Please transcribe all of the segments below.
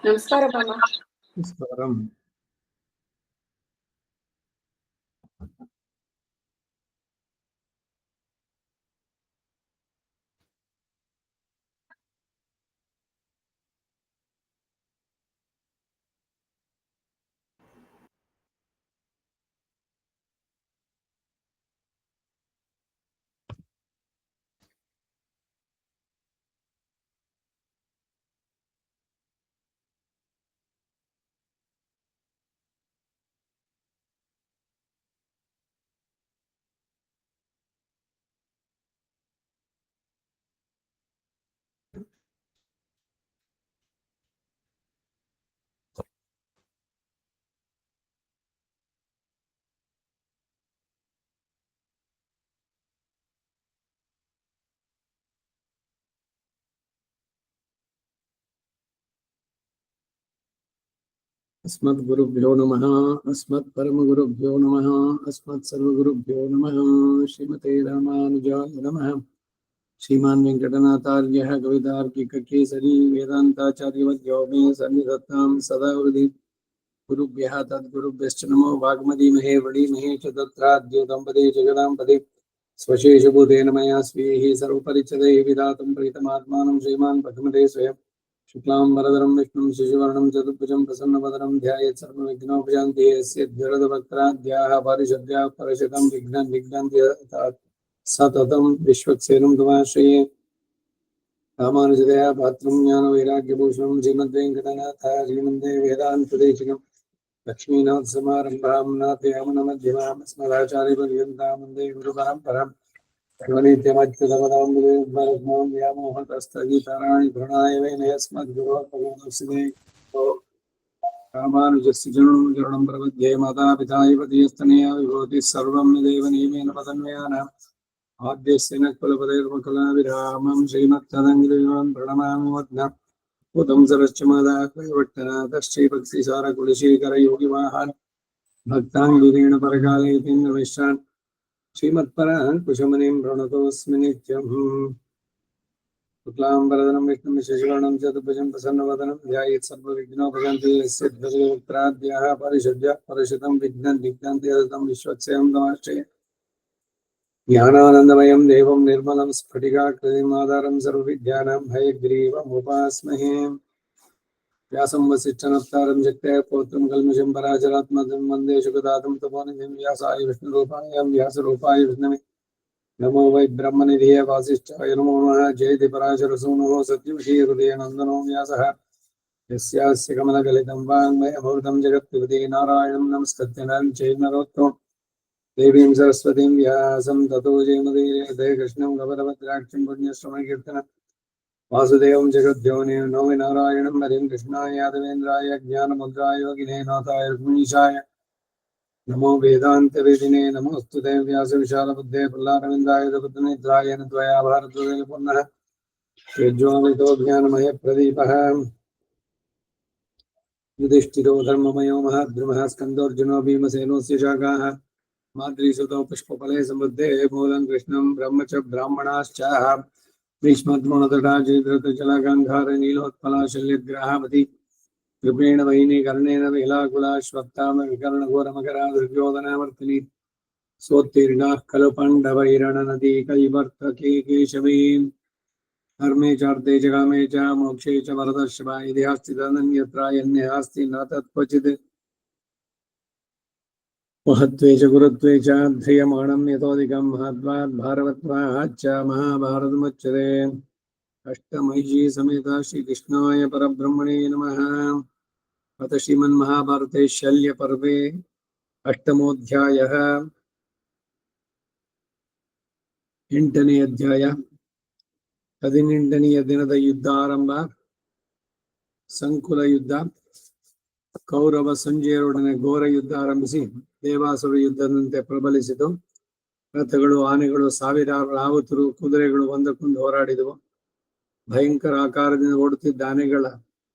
ನಮಸ್ಕಾರ ಬಾಮ. ನಮಸ್ಕಾರಂ. अस्मत् गुरुभ्यो नमः. अस्मत् परमगुरुभ्यो नमः. अस्मत् सर्वगुरुभ्यो नमः. श्रीमते रामानुजाय नमः. श्रीमान् वेंकटनाथार्यः कवितार्किककेसरी वेदान्ताचार्यवर्यो मे सन्निधत्तां सदा हृदि. गुरुभ्यः तद्गुरुभ्यश्च नमो वाग्मदीमहे वडीमहे च तत्राद्यो दम्पते जगदां पदे स्वशेषभूतेन मया स्वीः सर्वपरिच्छदैः विधातं प्रीतमात्मानं श्रीमान् भगवते स्वयं शुक्लां वरदरं विष्णुं शशिवर्णं चतुर्भुजं प्रसन्नवदनं ध्यायेत् सर्वविघ्नोपशान्तिः यस्य द्विरदवक्त्राद्याः पारिषद्याः परशतं विघ्नान्ति सततं विश्वक्सेनं तमाश्रये. रामानुजदया पात्रं ज्ञानवैराग्यभूषणं श्रीमद्वेङ्कटनाथार्यवन्दे वेदान्तदेशिकं लक्ष्मीनाथसमारम्भां नाथयामुनमध्यमाम् अस्मदाचार्यपर्यन्तां वन्दे गुरुपरम्पराम्. नित्यमच्युतपदाम्बुजयुग्मरुग्मं व्यामोहतस्तगीतराणि प्रणाय मेने अस्मद्गुरोर्भगवतोऽस्मि रामानुजस्य चरणं प्रपद्ये मातापिता युवतीस्तनया विभूतिः सर्वं निदेव नियमेन पदन्वयानाम् आद्यस्य न कुलपतेर्मकुलाभिरामं श्रीमत्तदङ्गिरिमान् प्रणमामि वद्म उदं सरश्च मादाश्रीभक्तिसारकुलशेखरयोगिवाहान् भक्ताङ्गिरेण परकाले तीन्द्रमिश्रान् श्रीमत्परान् कुशमनिं प्रणतोऽस्मि नित्यम्. शुक्लाम्बरधरं विष्णुं शशिवर्णं चतुर्भुजं प्रसन्नवदनं ध्यायेत् सर्वविघ्नोपशान्तिः यस्य द्विरदवक्त्राद्याः पारिषद्याः परशतं विघ्नान्ति यदतं विश्वक्सेनं तमाश्रये. ज्ञानानन्दमयं देवं निर्मलं स्फटिकाकृतिम् आधारं सर्वविद्यानां हयग्रीवमुपास्महे. व्यासं वसिष्ठनप्तारं शक्तया पौत्रं कल्मषं पराशरात्मजं वन्दे शुकदातं तपोनिधिं व्यासाय विष्णुरूपाय व्यासरूपाय विष्णवे नमो वै ब्रह्मनिधिये वासिष्ठाय नमो नमः जयति पराशरसूनुः सत्यवती हृदयनन्दनो व्यासः यस्यास्य कमलगलितं वाङ्मयभूतं जगत्पिबती नारायणं नमस्कृत्य नरं चैव नरोत्तमं देवीं सरस्वतीं व्यासं ततो जयमुदीरये कृष्णं गवरभद्राक्षं पुण्यश्रवणकीर्तनं वासुदेवं जगद्योनिं नौमि नारायणं हरिं कृष्णाय यादवेन्द्राय ज्ञानमुद्राय योगिने नाथाय रुक्मिणीशाय नमो वेदान्तवेदिने नमोस्तुते व्यासविशालबुद्धे प्रह्लादविन्दाय दबद्धनेत्राय त्वया भारद्वयेन पुनः यज्ञोमितो ज्ञानमयप्रदीपः युधिष्ठिरो धर्ममयो महद्रुमः स्कन्दोऽर्जुनो भीमसेनोऽस्य शाखाः माद्रीसुतो पुष्पफले समृद्धे मूलं कृष्णं ब्रह्म च ब्राह्मणाश्च भीष्मद्रोणतटा जयद्रथजलगन्धार नीलोत्पलाशल्यग्राहवती कृपेण वहिनी कर्णेन विलाकुलाश्वत्थाम विकर्णघोरमकरा दुर्योधनावर्तिनी सोत्तीर्णाः खलु पाण्डवैरणनदी कैवर्तके केशवीम् धर्मे चार्थे च कामे च मोक्षे च वरदर्शवा यदि अस्ति तदन्यत्र यन्यस्ति न तत्क्वचित् महत्त्वे च गुरुत्वे च ध्रियमाणं यतोऽधिकं महत्त्वात् भारवत्वाच्च महाभारतमुच्यते अष्टमहिषी समेत श्रीकृष्णाय परब्रह्मणे नमः अथ श्रीमन्महाभारते शल्यपर्वे अष्टमोऽध्यायः 8ನೇ ಅಧ್ಯಾಯ 18ನೆಯ ದಿನದ ಯುದ್ಧ ಆರಂಭ ಸಂಕುಲ ಯುದ್ಧ ಕೌರವ ಸಂಜಯರೊಡನೆ ಘೋರ ಯುದ್ಧ ಆರಂಭಿಸಿ ದೇವಾಸುರ ಯುದ್ಧದಂತೆ ಪ್ರಬಲಿಸಿತು ರಥಗಳು ಆನೆಗಳು ಸಾವಿರಾರು ರಾವತರು ಕುದುರೆಗಳು ಒಂದಕ್ಕೊಂದು ಹೋರಾಡಿದವು ಭಯಂಕರ ಆಕಾರದಿಂದ ಓಡುತ್ತಿದ್ದ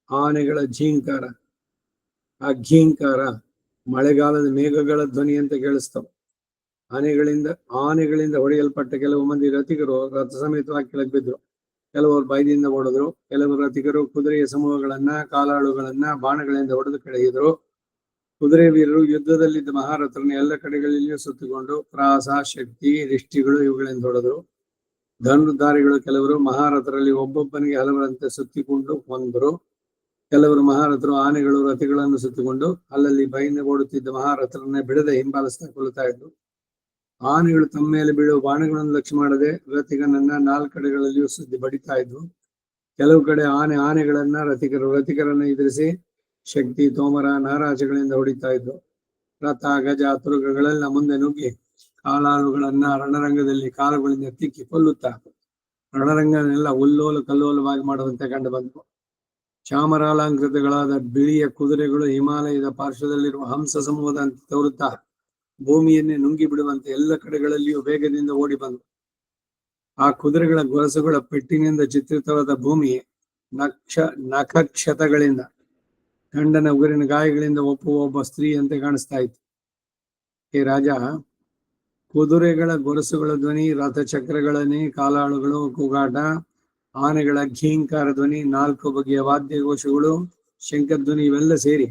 ಆನೆಗಳ ಝೀಂಕಾರ ಆ ಘೀಂಕಾರ ಮಳೆಗಾಲದ ಮೇಘಗಳ ಧ್ವನಿಯಂತೆ ಕೇಳಿಸ್ತವು ಆನೆಗಳಿಂದ ಹೊಡೆಯಲ್ಪಟ್ಟ ಕೆಲವು ಮಂದಿ ರಥಿಕರು ರಥ ಸಮೇತವಾಗಿ ಕೆಳಗೆ ಬಿದ್ರು ಕೆಲವರು ಭಯದಿಂದ ಓಡಿದ್ರು ಕೆಲವರು ರಥಿಕರು ಕುದುರೆಯ ಸಮೂಹಗಳನ್ನ ಕಾಲಾಳುಗಳನ್ನ ಬಾಣಗಳಿಂದ ಹೊಡೆದು ಕೆಳಗಿದ್ರು ಕುದುರೆ ವೀರರು ಯುದ್ಧದಲ್ಲಿದ್ದ ಮಹಾರಥರನ್ನು ಎಲ್ಲ ಕಡೆಗಳಲ್ಲಿಯೂ ಸುತ್ತಿಕೊಂಡು ಪ್ರಾಸ ಶಕ್ತಿ ರಿಷ್ಟಿಗಳು ಇವುಗಳಿಂದ ಹೊಡೆದ್ರು ಧನುರ್ಧಾರಿಗಳು ಕೆಲವರು ಮಹಾರಥರಲ್ಲಿ ಒಬ್ಬೊಬ್ಬನಿಗೆ ಹಲವರಂತೆ ಸುತ್ತಿಕೊಂಡು ಕೊಂದರು ಕೆಲವರು ಮಹಾರಥರು ಆನೆಗಳು ರಥಿಗಳನ್ನು ಸುತ್ತಿಕೊಂಡು ಅಲ್ಲಲ್ಲಿ ಭಯದಿಂದ ಓಡುತ್ತಿದ್ದ ಮಹಾರಥರನ್ನೇ ಬಿಡದೆ ಹಿಂಬಾಲಿಸ್ತಾ ಕೊಲ್ಲುತ್ತಾ ಇದ್ರು ಆನೆಗಳು ತಮ್ಮ ಮೇಲೆ ಬೀಳುವ ಬಾಣಗಳನ್ನು ಲಕ್ಷ್ಯ ಮಾಡದೆ ರಥಿಕನನ್ನ 4 ಕಡೆಗಳಲ್ಲಿಯೂ ಸುದ್ದಿ ಬಡಿತಾ ಇದ್ವು ಕೆಲವು ಕಡೆ ಆನೆಗಳನ್ನ ರಥಿಕರನ್ನ ಎದುರಿಸಿ ಶಕ್ತಿ ತೋಮರ ನಾರಾಜಗಳಿಂದ ಹೊಡಿತಾ ಇದ್ವು ರಥ ಗಜ ತುರುಗಗಳೆಲ್ಲ ಮುಂದೆ ನುಗ್ಗಿ ಕಾಲಾಳುಗಳನ್ನ ರಣರಂಗದಲ್ಲಿ ಕಾಲುಗಳಿಂದ ತಿಕ್ಕಿ ಕೊಲ್ಲುತ್ತಾ ರಣರಂಗನೆಲ್ಲ ಉಲ್ಲೋಲ ಕಲ್ಲೋಲವಾಗಿ ಮಾಡುವಂತೆ ಕಂಡು ಬಂದವು ಚಾಮರಾಲಂಕೃತಗಳಾದ ಬಿಳಿಯ ಕುದುರೆಗಳು ಹಿಮಾಲಯದ ಪಾರ್ಶ್ವದಲ್ಲಿರುವ ಹಂಸ ಸಮೂಹದಂತೆ ತೋರುತ್ತಾ ಭೂಮಿಯನ್ನೇ ನುಂಗಿ ಬಿಡುವಂತೆ ಎಲ್ಲ ಕಡೆಗಳಲ್ಲಿಯೂ ವೇಗದಿಂದ ಓಡಿ ಬಂದು ಆ ಕುದುರೆಗಳ ಗೊರಸುಗಳ ಪೆಟ್ಟಿನಿಂದ ಚಿತ್ರಿತವಾದ ಭೂಮಿ ನಖಕ್ಷತಗಳಿಂದ ಗಂಡನ ಉಗುರಿನ ಗಾಯಗಳಿಂದ ಒಬ್ಬ ಸ್ತ್ರೀಯಂತೆ ಕಾಣಿಸ್ತಾ ಇತ್ತು ಹೇ ರಾಜ ಕುದುರೆಗಳ ಗೊರಸುಗಳ ಧ್ವನಿ ರಥಚಕ್ರಗಳನ್ನೇ ಕಾಲಾಳುಗಳು ಕೂಗಾಟ ಆನೆಗಳ ಘೀಂಕಾರ ಧ್ವನಿ 4 ಬಗೆಯ ವಾದ್ಯಘೋಷಗಳು ಶಂಖಧ್ವನಿ ಇವೆಲ್ಲ ಸೇರಿ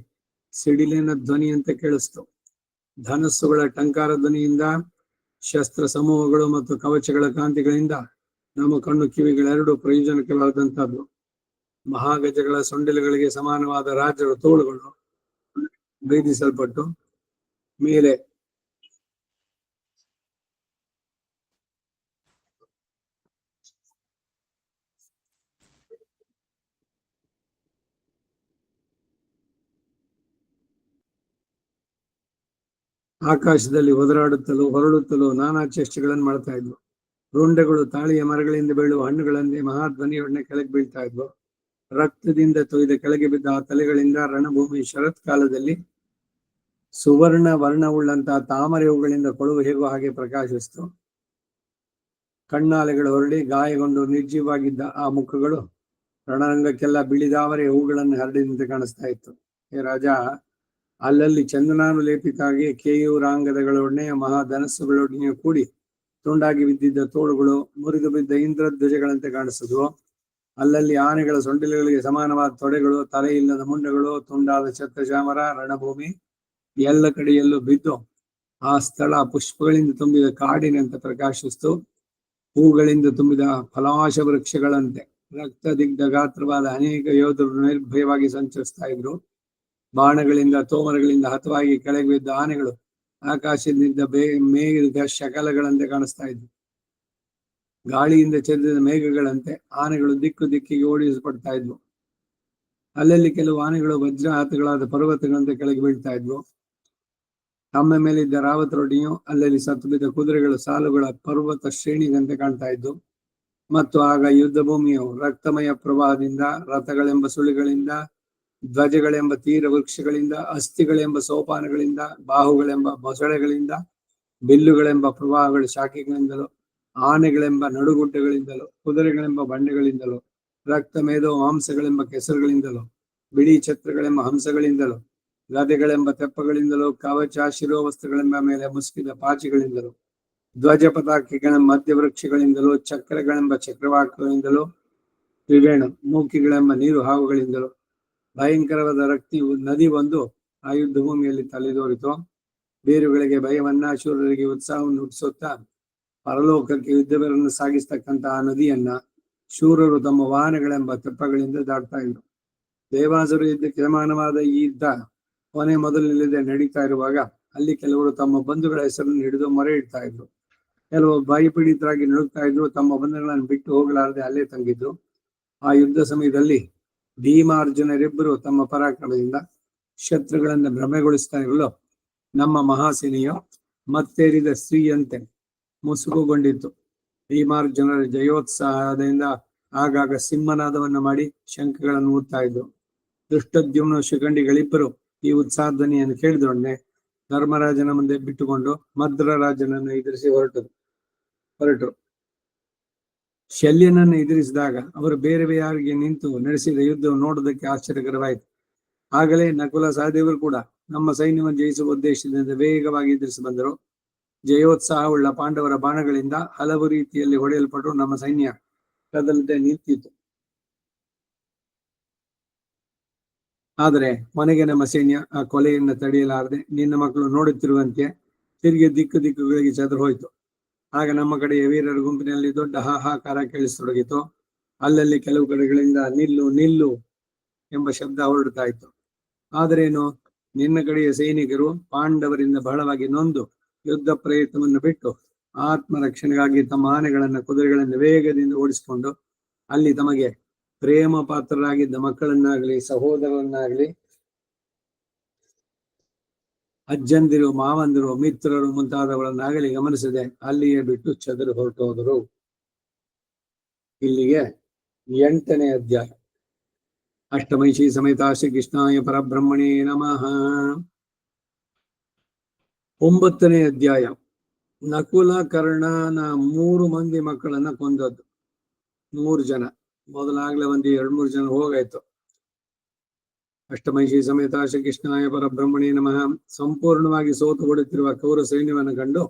ಸಿಡಿಲಿನ ಧ್ವನಿಯಂತೆ ಕೇಳಿಸ್ತು ಧನಸ್ಸುಗಳ ಟಂಕಾರ ಧ್ವನಿಯಿಂದ ಶಸ್ತ್ರ ಸಮೂಹಗಳು ಮತ್ತು ಕವಚಗಳ ಕಾಂತಿಗಳಿಂದ ನಮ್ಮ ಕಣ್ಣು ಕಿವಿಗಳೆರಡು ಪ್ರಯೋಜನಕವಾದಂತಹದ್ದು ಮಹಾಗಜಗಳ ಸೊಂಡಿಲುಗಳಿಗೆ ಸಮಾನವಾದ ರಾಜ್ಯಗಳ ತೋಳುಗಳು ಭೇದಿಸಲ್ಪಟ್ಟು ಮೇಲೆ ಆಕಾಶದಲ್ಲಿ ಒದರಾಡುತ್ತಲೂ ಹೊರಡುತ್ತಲೂ ನಾನಾ ಚೇಷ್ಟೆಗಳನ್ನು ಮಾಡ್ತಾ ಇದ್ವು ರುಂಡೆಗಳು ತಾಳಿಯ ಮರಗಳಿಂದ ಬೀಳುವ ಹಣ್ಣುಗಳಂತೆ ಮಹಾಧ್ವನಿಯೊಡನೆ ಕೆಳಗೆ ಬೀಳ್ತಾ ಇದ್ವು ರಕ್ತದಿಂದ ತೊಯ್ದ ಕೆಳಗೆ ಬಿದ್ದ ಆ ತಲೆಗಳಿಂದ ರಣಭೂಮಿ ಶರತ್ಕಾಲದಲ್ಲಿ ಸುವರ್ಣ ವರ್ಣವುಳ್ಳಂತಹ ತಾಮರೆ ಹೂಗಳಿಂದ ಕೊಳುವು ಹೇಗೋ ಹಾಗೆ ಪ್ರಕಾಶಿಸ್ತು ಕಣ್ಣಾಲೆಗಳು ಹೊರಡಿ ಗಾಯಗೊಂಡು ನಿರ್ಜೀವಾಗಿದ್ದ ಆ ಮುಖಗಳು ರಣರಂಗಕ್ಕೆಲ್ಲ ಬಿಳಿದಾವರೆ ಹೂಗಳನ್ನು ಹರಡಿದಂತೆ ಕಾಣಿಸ್ತಾ ಇತ್ತು ಹೇ ರಾಜ ಅಲ್ಲಲ್ಲಿ ಚಂದನಾನುಲೇಪಿತಾಗಿ ಕೇಯೂರಾಂಗದಗಳೊಡನೆ ಮಹಾಧನಸ್ಸುಗಳೊಡನೆ ಕೂಡಿ ತುಂಡಾಗಿ ಬಿದ್ದಿದ್ದ ತೋಳುಗಳು ಮುರಿದು ಬಿದ್ದ ಇಂದ್ರಧ್ವಜಗಳಂತೆ ಕಾಣಿಸಿದ್ವು ಅಲ್ಲಲ್ಲಿ ಆನೆಗಳ ಸೊಂಡಿಲುಗಳಿಗೆ ಸಮಾನವಾದ ತೊಡೆಗಳು ತಲೆಯಿಲ್ಲದ ಮುಂಡಗಳು ತುಂಡಾದ ಛತ್ರಚಾಮರ ರಣಭೂಮಿ ಎಲ್ಲ ಕಡೆಯಲ್ಲೂ ಬಿದ್ದು ಆ ಸ್ಥಳ ಪುಷ್ಪಗಳಿಂದ ತುಂಬಿದ ಕಾಡಿನಂತೆ ಪ್ರಕಾಶಿಸ್ತು ಹೂಗಳಿಂದ ತುಂಬಿದ ಫಲಾಶ ವೃಕ್ಷಗಳಂತೆ ರಕ್ತದಿಗ್ಧ ಗಾತ್ರವಾದ ಅನೇಕ ಯೋಧರು ನಿರ್ಭಯವಾಗಿ ಸಂಚರಿಸ್ತಾ ಇದ್ರು ಬಾಣಗಳಿಂದ ತೋಮರಗಳಿಂದ ಹತವಾಗಿ ಕೆಳಗೆ ಬಿದ್ದ ಆನೆಗಳು ಆಕಾಶದಿಂದ ಮೇಘದ ಶಕಲಗಳಂತೆ ಕಾಣಿಸ್ತಾ ಇದ್ವು ಗಾಳಿಯಿಂದ ಚೆಲ್ಲಿದ ಮೇಘಗಳಂತೆ ಆನೆಗಳು ದಿಕ್ಕು ದಿಕ್ಕಿಗೆ ಓಡಿಸಲ್ಪಡ್ತಾ ಇದ್ವು. ಅಲ್ಲಲ್ಲಿ ಕೆಲವು ಆನೆಗಳು ವಜ್ರಾಹತಗಳಾದ ಪರ್ವತಗಳಂತೆ ಕೆಳಗೆ ಬೀಳ್ತಾ ಇದ್ವು. ತಮ್ಮ ಮೇಲಿದ್ದ ರಾವತರೊಡಿಯು ಅಲ್ಲಲ್ಲಿ ಸತ್ತು ಬಿದ್ದ ಕುದುರೆಗಳ ಸಾಲುಗಳ ಪರ್ವತ ಶ್ರೇಣಿಗಂತೆ ಕಾಣ್ತಾ ಇದ್ದು. ಮತ್ತು ಆಗ ಯುದ್ಧ ಭೂಮಿಯು ರಕ್ತಮಯ ಪ್ರವಾಹದಿಂದ, ರಥಗಳೆಂಬ ಸುಳಿಗಳಿಂದ, ಧ್ವಜಗಳೆಂಬ ತೀರ ವೃಕ್ಷಗಳಿಂದ, ಅಸ್ಥಿಗಳೆಂಬ ಸೋಪಾನಗಳಿಂದ, ಬಾಹುಗಳೆಂಬ ಮೊಸಳೆಗಳಿಂದ, ಬಿಲ್ಲುಗಳೆಂಬ ಪ್ರವಾಹಗಳ ಶಾಖೆಗಳಿಂದಲೂ, ಆನೆಗಳೆಂಬ ನಡುಗುಡ್ಡಗಳಿಂದಲೂ, ಕುದುರೆಗಳೆಂಬ ಬಂಡೆಗಳಿಂದಲೂ, ರಕ್ತ ಮೇಧೋ ಮಾಂಸಗಳೆಂಬ ಕೆಸರುಗಳಿಂದಲೂ, ಬಿಳಿ ಛತ್ರಗಳೆಂಬ ಹಂಸಗಳಿಂದಲೂ, ಗದೆಗಳೆಂಬ ತೆಪ್ಪಗಳಿಂದಲೂ, ಕವಚ ಶಿರೋವಸ್ತ್ರಗಳೆಂಬ ಮೇಲೆ ಮುಸುಕಿದ ಪಾಚಿಗಳಿಂದಲೂ, ಧ್ವಜ ಪತಾಕೆಗಳೆಂಬ ಮಧ್ಯವೃಕ್ಷಗಳಿಂದಲೂ, ಚಕ್ರಗಳೆಂಬ ಚಕ್ರವಾಕಗಳಿಂದಲೂ, ತ್ರಿವೇಣ ಮೂಕಿಗಳೆಂಬ ನೀರು ಹಾವುಗಳಿಂದಲೂ ಭಯಂಕರವಾದ ನದಿ ಒಂದು ಆ ಯುದ್ಧ ಭೂಮಿಯಲ್ಲಿ ತಲೆದೋರಿತು. ಬೇರುಗಳಿಗೆ ಭಯವನ್ನ, ಶೂರರಿಗೆ ಉತ್ಸಾಹವನ್ನು ಹುಟ್ಟಿಸುತ್ತಾ ಪರಲೋಕಕ್ಕೆ ಯುದ್ಧವೀರನ್ನು ಸಾಗಿಸ್ತಕ್ಕಂಥ ಆ ನದಿಯನ್ನ ಶೂರರು ತಮ್ಮ ವಾಹನಗಳೆಂಬ ತೆಪ್ಪಗಳಿಂದ ದಾಟ್ತಾ ಇದ್ರು. ದೇವಾಸುರ ಯುದ್ಧಕ್ಕೆ ಸಮಾನವಾದ ಈ ಯುದ್ಧ ಕೊನೆ ಮೊದಲಿಲ್ಲದೆ ನಡೀತಾ ಇರುವಾಗ ಅಲ್ಲಿ ಕೆಲವರು ತಮ್ಮ ಬಂಧುಗಳ ಹೆಸರನ್ನು ಹಿಡಿದು ಮೊರೆ ಇಡ್ತಾ ಇದ್ರು. ಕೆಲವು ಭಯಪೀಡಿತರಾಗಿ ನಡುಗ್ತಾ ಇದ್ರು. ತಮ್ಮ ಬಂಧುಗಳನ್ನು ಬಿಟ್ಟು ಹೋಗಲಾರದೆ ಅಲ್ಲೇ ತಂಗಿದ್ರು. ಆ ಯುದ್ಧ ಸಮಯದಲ್ಲಿ ಭೀಮಾರ್ಜುನರಿಬ್ಬರು ತಮ್ಮ ಪರಾಕ್ರಮದಿಂದ ಶತ್ರುಗಳನ್ನು ಭ್ರಮೆಗೊಳಿಸ್ತಾ ಇರಲು ನಮ್ಮ ಮಹಾಸೇನೆಯು ಮತ್ತೇರಿದ ಸ್ತ್ರೀಯಂತೆ ಮುಸುಕುಗೊಂಡಿತ್ತು. ಭೀಮಾರ್ಜುನರ ಜಯೋತ್ಸಾಹದಿಂದ ಆಗಾಗ ಸಿಂಹನಾದವನ್ನು ಮಾಡಿ ಶಂಖಗಳನ್ನು ಊದ್ತಾ ಇದ್ರು. ದುಷ್ಟದ್ಯುಮ್ನ ಶಿಖಂಡಿಗಳಿಬ್ಬರು ಈ ಉತ್ಸಾಹಧ್ವನಿಯನ್ನು ಕೇಳಿದೊಡನೆ ಧರ್ಮರಾಜನ ಮುಂದೆ ಬಿಟ್ಟುಕೊಂಡು ಮದ್ರರಾಜನನ್ನು ಎದುರಿಸಿ ಹೊರಟರು. ಶಲ್ಯನನ್ನು ಎದುರಿಸಿದಾಗ ಅವರು ಬೇರೆ ಯಾರಿಗೆ ನಿಂತು ನಡೆಸಿದ ಯುದ್ಧವು ನೋಡೋದಕ್ಕೆ ಆಶ್ಚರ್ಯಕರವಾಯಿತು. ಆಗಲೇ ನಕುಲ ಸಹದೇವರು ಕೂಡ ನಮ್ಮ ಸೈನ್ಯವನ್ನು ಜಯಿಸುವ ಉದ್ದೇಶದಿಂದ ವೇಗವಾಗಿ ಎದುರಿಸಿ ಬಂದರು. ಜಯೋತ್ಸಾಹವುಳ್ಳ ಪಾಂಡವರ ಬಾಣಗಳಿಂದ ಹಲವು ರೀತಿಯಲ್ಲಿ ಹೊಡೆಯಲ್ಪಟ್ಟು ನಮ್ಮ ಸೈನ್ಯ ಕದಲದೆ ನಿಂತಿತ್ತು. ಆದರೆ ಕೊನೆಗೆ ನಮ್ಮ ಸೈನ್ಯ ಆ ಕೊಲೆಯನ್ನು ತಡೆಯಲಾರದೆ ನಿನ್ನ ಮಕ್ಕಳು ನೋಡುತ್ತಿರುವಂತೆ ತಿರುಗಿ ದಿಕ್ಕುಗಳಿಗೆ ಚದುರು ಹೋಯಿತು. ಆಗ ನಮ್ಮ ಕಡೆಯ ವೀರರ ಗುಂಪಿನಲ್ಲಿ ದೊಡ್ಡ ಹಾಹಾಕಾರ ಕೇಳಿಸತೊಡಗಿತು. ಅಲ್ಲಲ್ಲಿ ಕೆಲವು ಕಡೆಗಳಿಂದ ನಿಲ್ಲು ನಿಲ್ಲು ಎಂಬ ಶಬ್ದ ಹೊರಡ್ತಾ ಇತ್ತು. ಆದರೇನು, ನಿನ್ನ ಕಡೆಯ ಸೈನಿಕರು ಪಾಂಡವರಿಂದ ಬಹಳವಾಗಿ ನೊಂದು ಯುದ್ಧ ಪ್ರಯತ್ನವನ್ನು ಬಿಟ್ಟು ಆತ್ಮರಕ್ಷಣೆಗಾಗಿ ತಮ್ಮ ಆನೆಗಳನ್ನ ಕುದುರೆಗಳನ್ನು ವೇಗದಿಂದ ಓಡಿಸಿಕೊಂಡು ಅಲ್ಲಿ ತಮಗೆ ಪ್ರೇಮ ಪಾತ್ರರಾಗಿದ್ದ ಮಕ್ಕಳನ್ನಾಗಲಿ ಸಹೋದರರನ್ನಾಗಲಿ ಅಜ್ಜಂದಿರು ಮಾವಂದಿರು ಮಿತ್ರರು ಮುಂತಾದವರನ್ನಾಗಲಿ ಗಮನಿಸದೆ ಅಲ್ಲಿಯೇ ಬಿಟ್ಟು ಚದುರು ಹೊರಟೋದರು. ಇಲ್ಲಿಗೆ 8ನೇ ಅಧ್ಯಾಯ. ಅಷ್ಟಮೈಷಿ ಸಮೇತ ಶ್ರೀ ಕೃಷ್ಣಾಯ ಪರಬ್ರಹ್ಮಣೇ ನಮಃ. 9ನೇ ಅಧ್ಯಾಯ. ನಕುಲ ಕರ್ಣನ 3 ಮಂದಿ ಮಕ್ಕಳನ್ನ ಕೊಂದದ್ದು. 3 ಜನ, ಮೊದಲಾಗ್ಲೇ ಒಂದು 2-3 ಜನ ಹೋಗಾಯ್ತು. ಅಷ್ಟಮೈಷಿ ಸಮೇತ ಶ್ರೀ ಕೃಷ್ಣಾಯ ಪರಬ್ರಹ್ಮಣೇ ನಮಃ. ಸಂಪೂರ್ಣವಾಗಿ ಸೋತು ಹೊಡುತ್ತಿರುವ ಕೌರ ಸೈನ್ಯವನ್ನು ಕಂಡು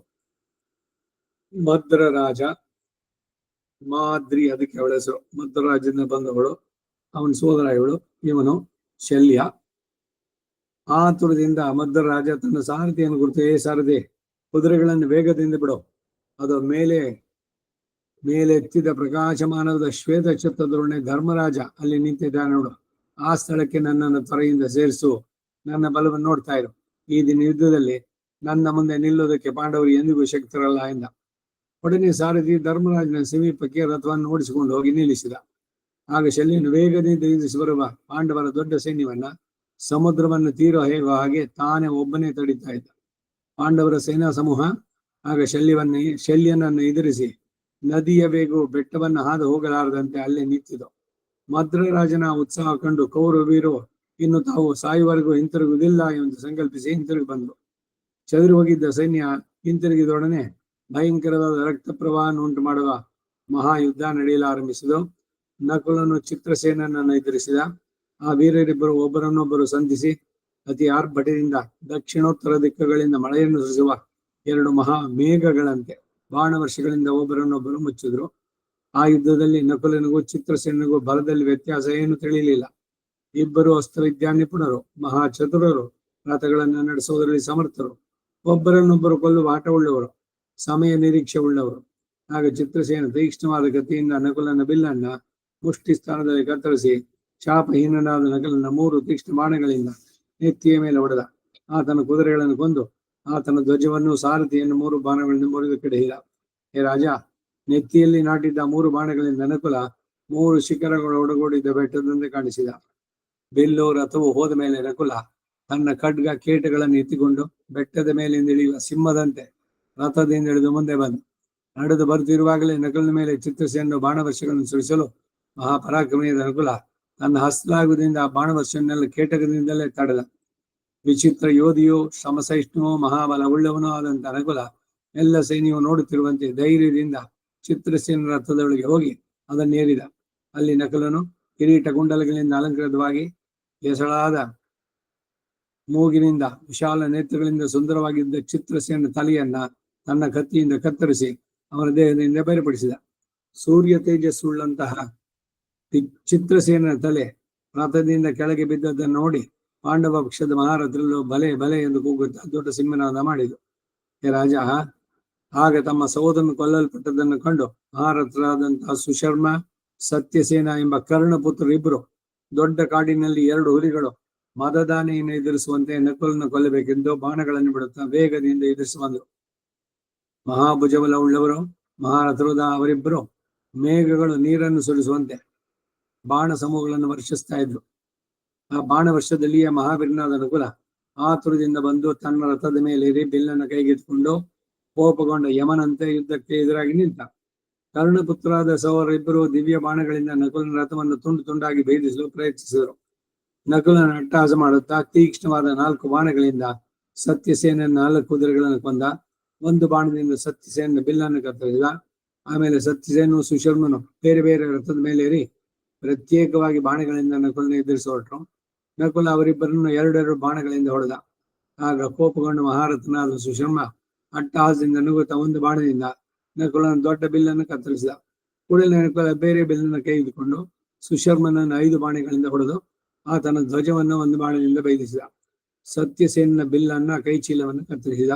ಮದ್ರರಾಜ, ಮಾದ್ರಿ ಅದಕ್ಕೆ ಅವಳ ಹೆಸರು, ಮದ್ರರಾಜನ ಬಂದವಳು, ಅವನ ಸೋದರ ಇವಳು, ಇವನು ಶಲ್ಯ. ಆತುರದಿಂದ ಮದ್ರರಾಜ ತನ್ನ ಸಾರಥಿಯನ್ನು ಕುರಿತು, ಏ ಸಾರಥಿ, ಕುದುರೆಗಳನ್ನು ವೇಗದಿಂದ ಬಿಡು, ಅದು ಮೇಲೆತ್ತಿದ ಪ್ರಕಾಶಮಾನವಾದ ಶ್ವೇತ ಛತ್ರದೊಡನೆ ಧರ್ಮರಾಜ ಅಲ್ಲಿ ನಿಂತಿದ್ದಾನೆ ನೋಡು, ಆ ಸ್ಥಳಕ್ಕೆ ನನ್ನನ್ನು ತ್ವರೆಯಿಂದ ಸೇರಿಸು. ನನ್ನ ಬಲವನ್ನು ನೋಡ್ತಾ ಇರು. ಈ ದಿನ ಯುದ್ಧದಲ್ಲಿ ನನ್ನ ಮುಂದೆ ನಿಲ್ಲೋದಕ್ಕೆ ಪಾಂಡವರು ಎಂದಿಗೂ ಶಕ್ತರಲ್ಲ ಎಂದ. ಒಡನೆ ಸಾರಥಿ ಧರ್ಮರಾಜನ ಸಮೀಪಕ್ಕೆ ರಥವನ್ನು ಓಡಿಸಿಕೊಂಡು ಹೋಗಿ ನಿಲ್ಲಿಸಿದ. ಆಗ ಶಲ್ಯನು ವೇಗದಿಂದ ಎದುರಿಸಿ ಬರುವ ಪಾಂಡವರ ದೊಡ್ಡ ಸೈನ್ಯವನ್ನ ಸಮುದ್ರವನ್ನು ತೀರೋ ಹೇಗೋ ಹಾಗೆ ತಾನೇ ಒಬ್ಬನೇ ತಡೀತಾ ಇದ್ದ. ಪಾಂಡವರ ಸೇನಾ ಸಮೂಹ ಆಗ ಶಲ್ಯನನ್ನು ಎದುರಿಸಿ ನದಿಯ ವೇಗವು ಬೆಟ್ಟವನ್ನು ಹಾದು ಹೋಗಲಾರದಂತೆ ಅಲ್ಲೇ ನಿಂತಿದ್ದು. ಮದ್ರರಾಜನ ಉತ್ಸಾಹ ಕಂಡು ಕೌರವೀರು ಇನ್ನು ತಾವು ಸಾಯುವವರೆಗೂ ಹಿಂತಿರುಗುವುದಿಲ್ಲ ಎಂದು ಸಂಕಲ್ಪಿಸಿ ಹಿಂತಿರುಗಿ ಬಂದರು. ಚದುರಿ ಹೋಗಿದ್ದ ಸೈನ್ಯ ಹಿಂತಿರುಗಿದೊಡನೆ ಭಯಂಕರವಾದ ರಕ್ತ ಪ್ರವಾಹವನ್ನು ಉಂಟು ಮಾಡುವ ಮಹಾಯುದ್ಧ ನಡೆಯಲಾರಂಭಿಸಿತು. ನಕುಲನು ಚಿತ್ರಸೇನನನ್ನು ಎದುರಿಸಿದ. ಆ ವೀರರಿಬ್ಬರು ಒಬ್ಬರನ್ನೊಬ್ಬರು ಸಂಧಿಸಿ ಅತಿ ಆರ್ಭಟದಿಂದ ದಕ್ಷಿಣೋತ್ತರ ದಿಕ್ಕುಗಳಿಂದ ಮಳೆಯನ್ನು ಸುರಿಸುವ 2 ಮಹಾ ಮೇಘಗಳಂತೆ ಬಾಣವರ್ಷಗಳಿಂದ ಒಬ್ಬರನ್ನೊಬ್ಬರು ಮುಚ್ಚಿದ್ರು. ಆ ಯುದ್ಧದಲ್ಲಿ ನಕುಲನಿಗೂ ಚಿತ್ರಸೇನಿಗೂ ಬಲದಲ್ಲಿ ವ್ಯತ್ಯಾಸ ಏನು ತಿಳಿಯಲಿಲ್ಲ. ಇಬ್ಬರು ಅಸ್ತ್ರವಿದ್ಯಾ ನಿಪುಣರು, ಮಹಾ ಚತುರರು, ರಥಗಳನ್ನು ನಡೆಸುವುದರಲ್ಲಿ ಸಮರ್ಥರು, ಒಬ್ಬರನ್ನೊಬ್ಬರು ಕೊಲ್ಲುವ ಆಟವುಳ್ಳವರು, ಸಮಯ ನಿರೀಕ್ಷೆ ಉಳ್ಳವರು. ಆಗ ಚಿತ್ರಸೇನ ತೀಕ್ಷ್ಣವಾದ ಗತಿಯಿಂದ ನಕುಲನ ಬಿಲ್ಲನ್ನ ಮುಷ್ಟಿ ಸ್ಥಾನದಲ್ಲಿ ಕತ್ತರಿಸಿ ಶಾಪಹೀನನಾದ ನಕಲನ 3 ತೀಕ್ಷ್ಣ ಬಾಣಗಳಿಂದ ನೆತ್ತಿಯ ಮೇಲೆ ಹೊಡೆದ. ಆತನ ಕುದುರೆಗಳನ್ನು ಕೊಂದು ಆತನ ಧ್ವಜವನ್ನು ಸಾರಥಿಯನ್ನು 3 ಬಾಣಗಳಿಂದ ಮುರಿದು ಕೆಡಹಿದ. ಹೇ ರಾಜ, ನೆತ್ತಿಯಲ್ಲಿ ನಾಟಿದ್ದ 3 ಬಾಣಗಳಿಂದ ನಕುಲ 3 ಶಿಖರಗಳು ಒಡಗೂಡಿದ್ದ ಬೆಟ್ಟದಂತೆ ಕಾಣಿಸಿದ. ಬಿಲ್ಲು ರಥವು ಹೋದ ಮೇಲೆ ನಕುಲ ತನ್ನ ಖಡ್ಗ ಕೇಟಗಳನ್ನು ಎತ್ತಿಕೊಂಡು ಬೆಟ್ಟದ ಮೇಲಿಂದ ಇಳಿಯುವ ಸಿಂಹದಂತೆ ರಥದಿಂದ ಇಳಿದು ಮುಂದೆ ಬಂದು ನಡೆದು ಬರುತ್ತಿರುವಾಗಲೇ ನಕುಲನ ಮೇಲೆ ಚಿತ್ರಸೇನನು ಬಾಣವರ್ಷಗಳನ್ನು ಸುರಿಸಲು ಮಹಾಪರಾಕ್ರಮಿಯಾದ ನಕುಲ ತನ್ನ ಹಸ್ತಲಾಗುವುದರಿಂದ ಆ ಬಾಣವರ್ಷವನ್ನೆಲ್ಲ ಕೇಟಕದಿಂದಲೇ ತಡೆದ. ವಿಚಿತ್ರ ಯೋಧಿಯು ಶ್ರಮಸಹಿಷ್ಣುವೂ ಮಹಾಬಲವುಳ್ಳವನೂ ಆದಂತ ನಕುಲ ಎಲ್ಲ ಸೈನ್ಯವು ನೋಡುತ್ತಿರುವಂತೆ ಧೈರ್ಯದಿಂದ ಚಿತ್ರಸೇನ ರಥದೊಳಗೆ ಹೋಗಿ ಅದನ್ನೇರಿದ. ಅಲ್ಲಿ ನಕುಲನು ಕಿರೀಟ ಕುಂಡಲಗಳಿಂದ ಅಲಂಕೃತವಾಗಿ ಎಸಳಾದ ಮೂಗಿನಿಂದ ವಿಶಾಲ ನೇತ್ರಗಳಿಂದ ಸುಂದರವಾಗಿದ್ದ ಚಿತ್ರಸೇನ ತಲೆಯನ್ನ ತನ್ನ ಕತ್ತಿಯಿಂದ ಕತ್ತರಿಸಿ ಅವನ ದೇಹದಿಂದ ಬೇರ್ಪಡಿಸಿದ. ಸೂರ್ಯ ತೇಜಸ್ಸುಳ್ಳಂತಹ ಚಿತ್ರಸೇನ ತಲೆ ರಥದಿಂದ ಕೆಳಗೆ ಬಿದ್ದದ್ದನ್ನು ನೋಡಿ ಪಾಂಡವ ಪಕ್ಷದ ಮಹಾರಥರಲ್ಲೂ ಬಲೆ ಬಲೆ ಎಂದು ಕೂಗುತ್ತಾ ದೊಡ್ಡ ಸಿಂಹನಾದ ಮಾಡಿದು. ಹೇ ರಾಜ, ಆಗ ತಮ್ಮ ಸಹೋದರನು ಕೊಲ್ಲಲ್ಪಟ್ಟದನ್ನು ಕಂಡು ಮಹಾರಥರಾದಂತಹ ಸುಶರ್ಮ, ಸತ್ಯಸೇನ ಎಂಬ ಕರ್ಣಪುತ್ರರಿಬ್ಬರು ದೊಡ್ಡ ಕಾಡಿನಲ್ಲಿ 2 ಹುಲಿಗಳು ಮದದಾನೆಯನ್ನು ಎದುರಿಸುವಂತೆ ನಕುಲನ್ನು ಕೊಲ್ಲಬೇಕೆಂದು ಬಾಣಗಳನ್ನು ಬಿಡುತ್ತಾ ವೇಗದಿಂದ ಎದುರಿಸಿ ಬಂದರು. ಮಹಾಭುಜಬಲವುಳ್ಳವರು ಮಹಾರಥರಾದ ಅವರಿಬ್ಬರು ಮೇಘಗಳು ನೀರನ್ನು ಸುರಿಸುವಂತೆ ಬಾಣ ಸಮೂಹಗಳನ್ನು ವರ್ಷಿಸ್ತಾ ಇದ್ರು. ಆ ಬಾಣ ವರ್ಷದಲ್ಲಿಯೇ ಮಹಾವೀರನಾದ ನಕುಲ ಆತುರದಿಂದ ಬಂದು ತನ್ನ ರಥದ ಮೇಲೇರಿ ಬಿಲ್ಲನ್ನು ಕೈಗೆತ್ತಿಕೊಂಡು ಕೋಪಗೊಂಡ ಯಮನಂತೆ ಯುದ್ಧಕ್ಕೆ ಎದುರಾಗಿ ನಿಂತ. ಕರ್ಣಪುತ್ರರಾದ ಸಹೋದರಿಬ್ಬರು ದಿವ್ಯ ಬಾಣಗಳಿಂದ ನಕುಲನ ರಥವನ್ನು ತುಂಡು ತುಂಡಾಗಿ ಭೇದಿಸಲು ಪ್ರಯತ್ನಿಸಿದರು. ನಕುಲನ ಅಟ್ಟಹಾಸ ಮಾಡುತ್ತಾ ತೀಕ್ಷ್ಣವಾದ 4 ಬಾಣಗಳಿಂದ ಸತ್ಯಸೇನ 4 ಕುದುರೆಗಳನ್ನು ಕೊಂದ. 1 ಬಾಣದಿಂದ ಸತ್ಯಸೇನ ಬಿಲ್ಲನ್ನು ಕತ್ತರಿಸಿದ. ಆಮೇಲೆ ಸತ್ಯಸೇನನು ಸುಶರ್ಮನು ಬೇರೆ ಬೇರೆ ರಥದ ಮೇಲೇರಿ ಪ್ರತ್ಯೇಕವಾಗಿ ಬಾಣಗಳಿಂದ ನಕುಲನ ಎದುರಿಸಿ ಹೊರಟರು. ನಕುಲ ಅವರಿಬ್ಬರನ್ನು 2 ಬಾಣಗಳಿಂದ ಹೊಡೆದ. ಆಗ ಕೋಪಗೊಂಡ ಮಹಾರಥನಾದ ಸುಶರ್ಮ ಅಟ್ಟಹಾಸದಿಂದ ನಗುತ್ತಾ 1 ಬಾಣದಿಂದ ನಕುಲನ ದೊಡ್ಡ ಬಿಲ್ಲನ್ನು ಕತ್ತರಿಸಿದ. ಕೂಡಲೇ ನಕುಲ ಬೇರೆ ಬಿಲ್ಲನ್ನು ಕೈಗೆತ್ತಿಕೊಂಡು ಸುಶರ್ಮನನ್ನು 5 ಬಾಣಗಳಿಂದ ಹೊಡೆದು ಆತನ ಧ್ವಜವನ್ನು 1 ಬಾಣದಿಂದ ಭೇದಿಸಿದ. ಸತ್ಯಸೇನನ ಬಿಲ್ಲನ್ನ ಕೈಚೀಲವನ್ನು ಕತ್ತರಿಸಿದ.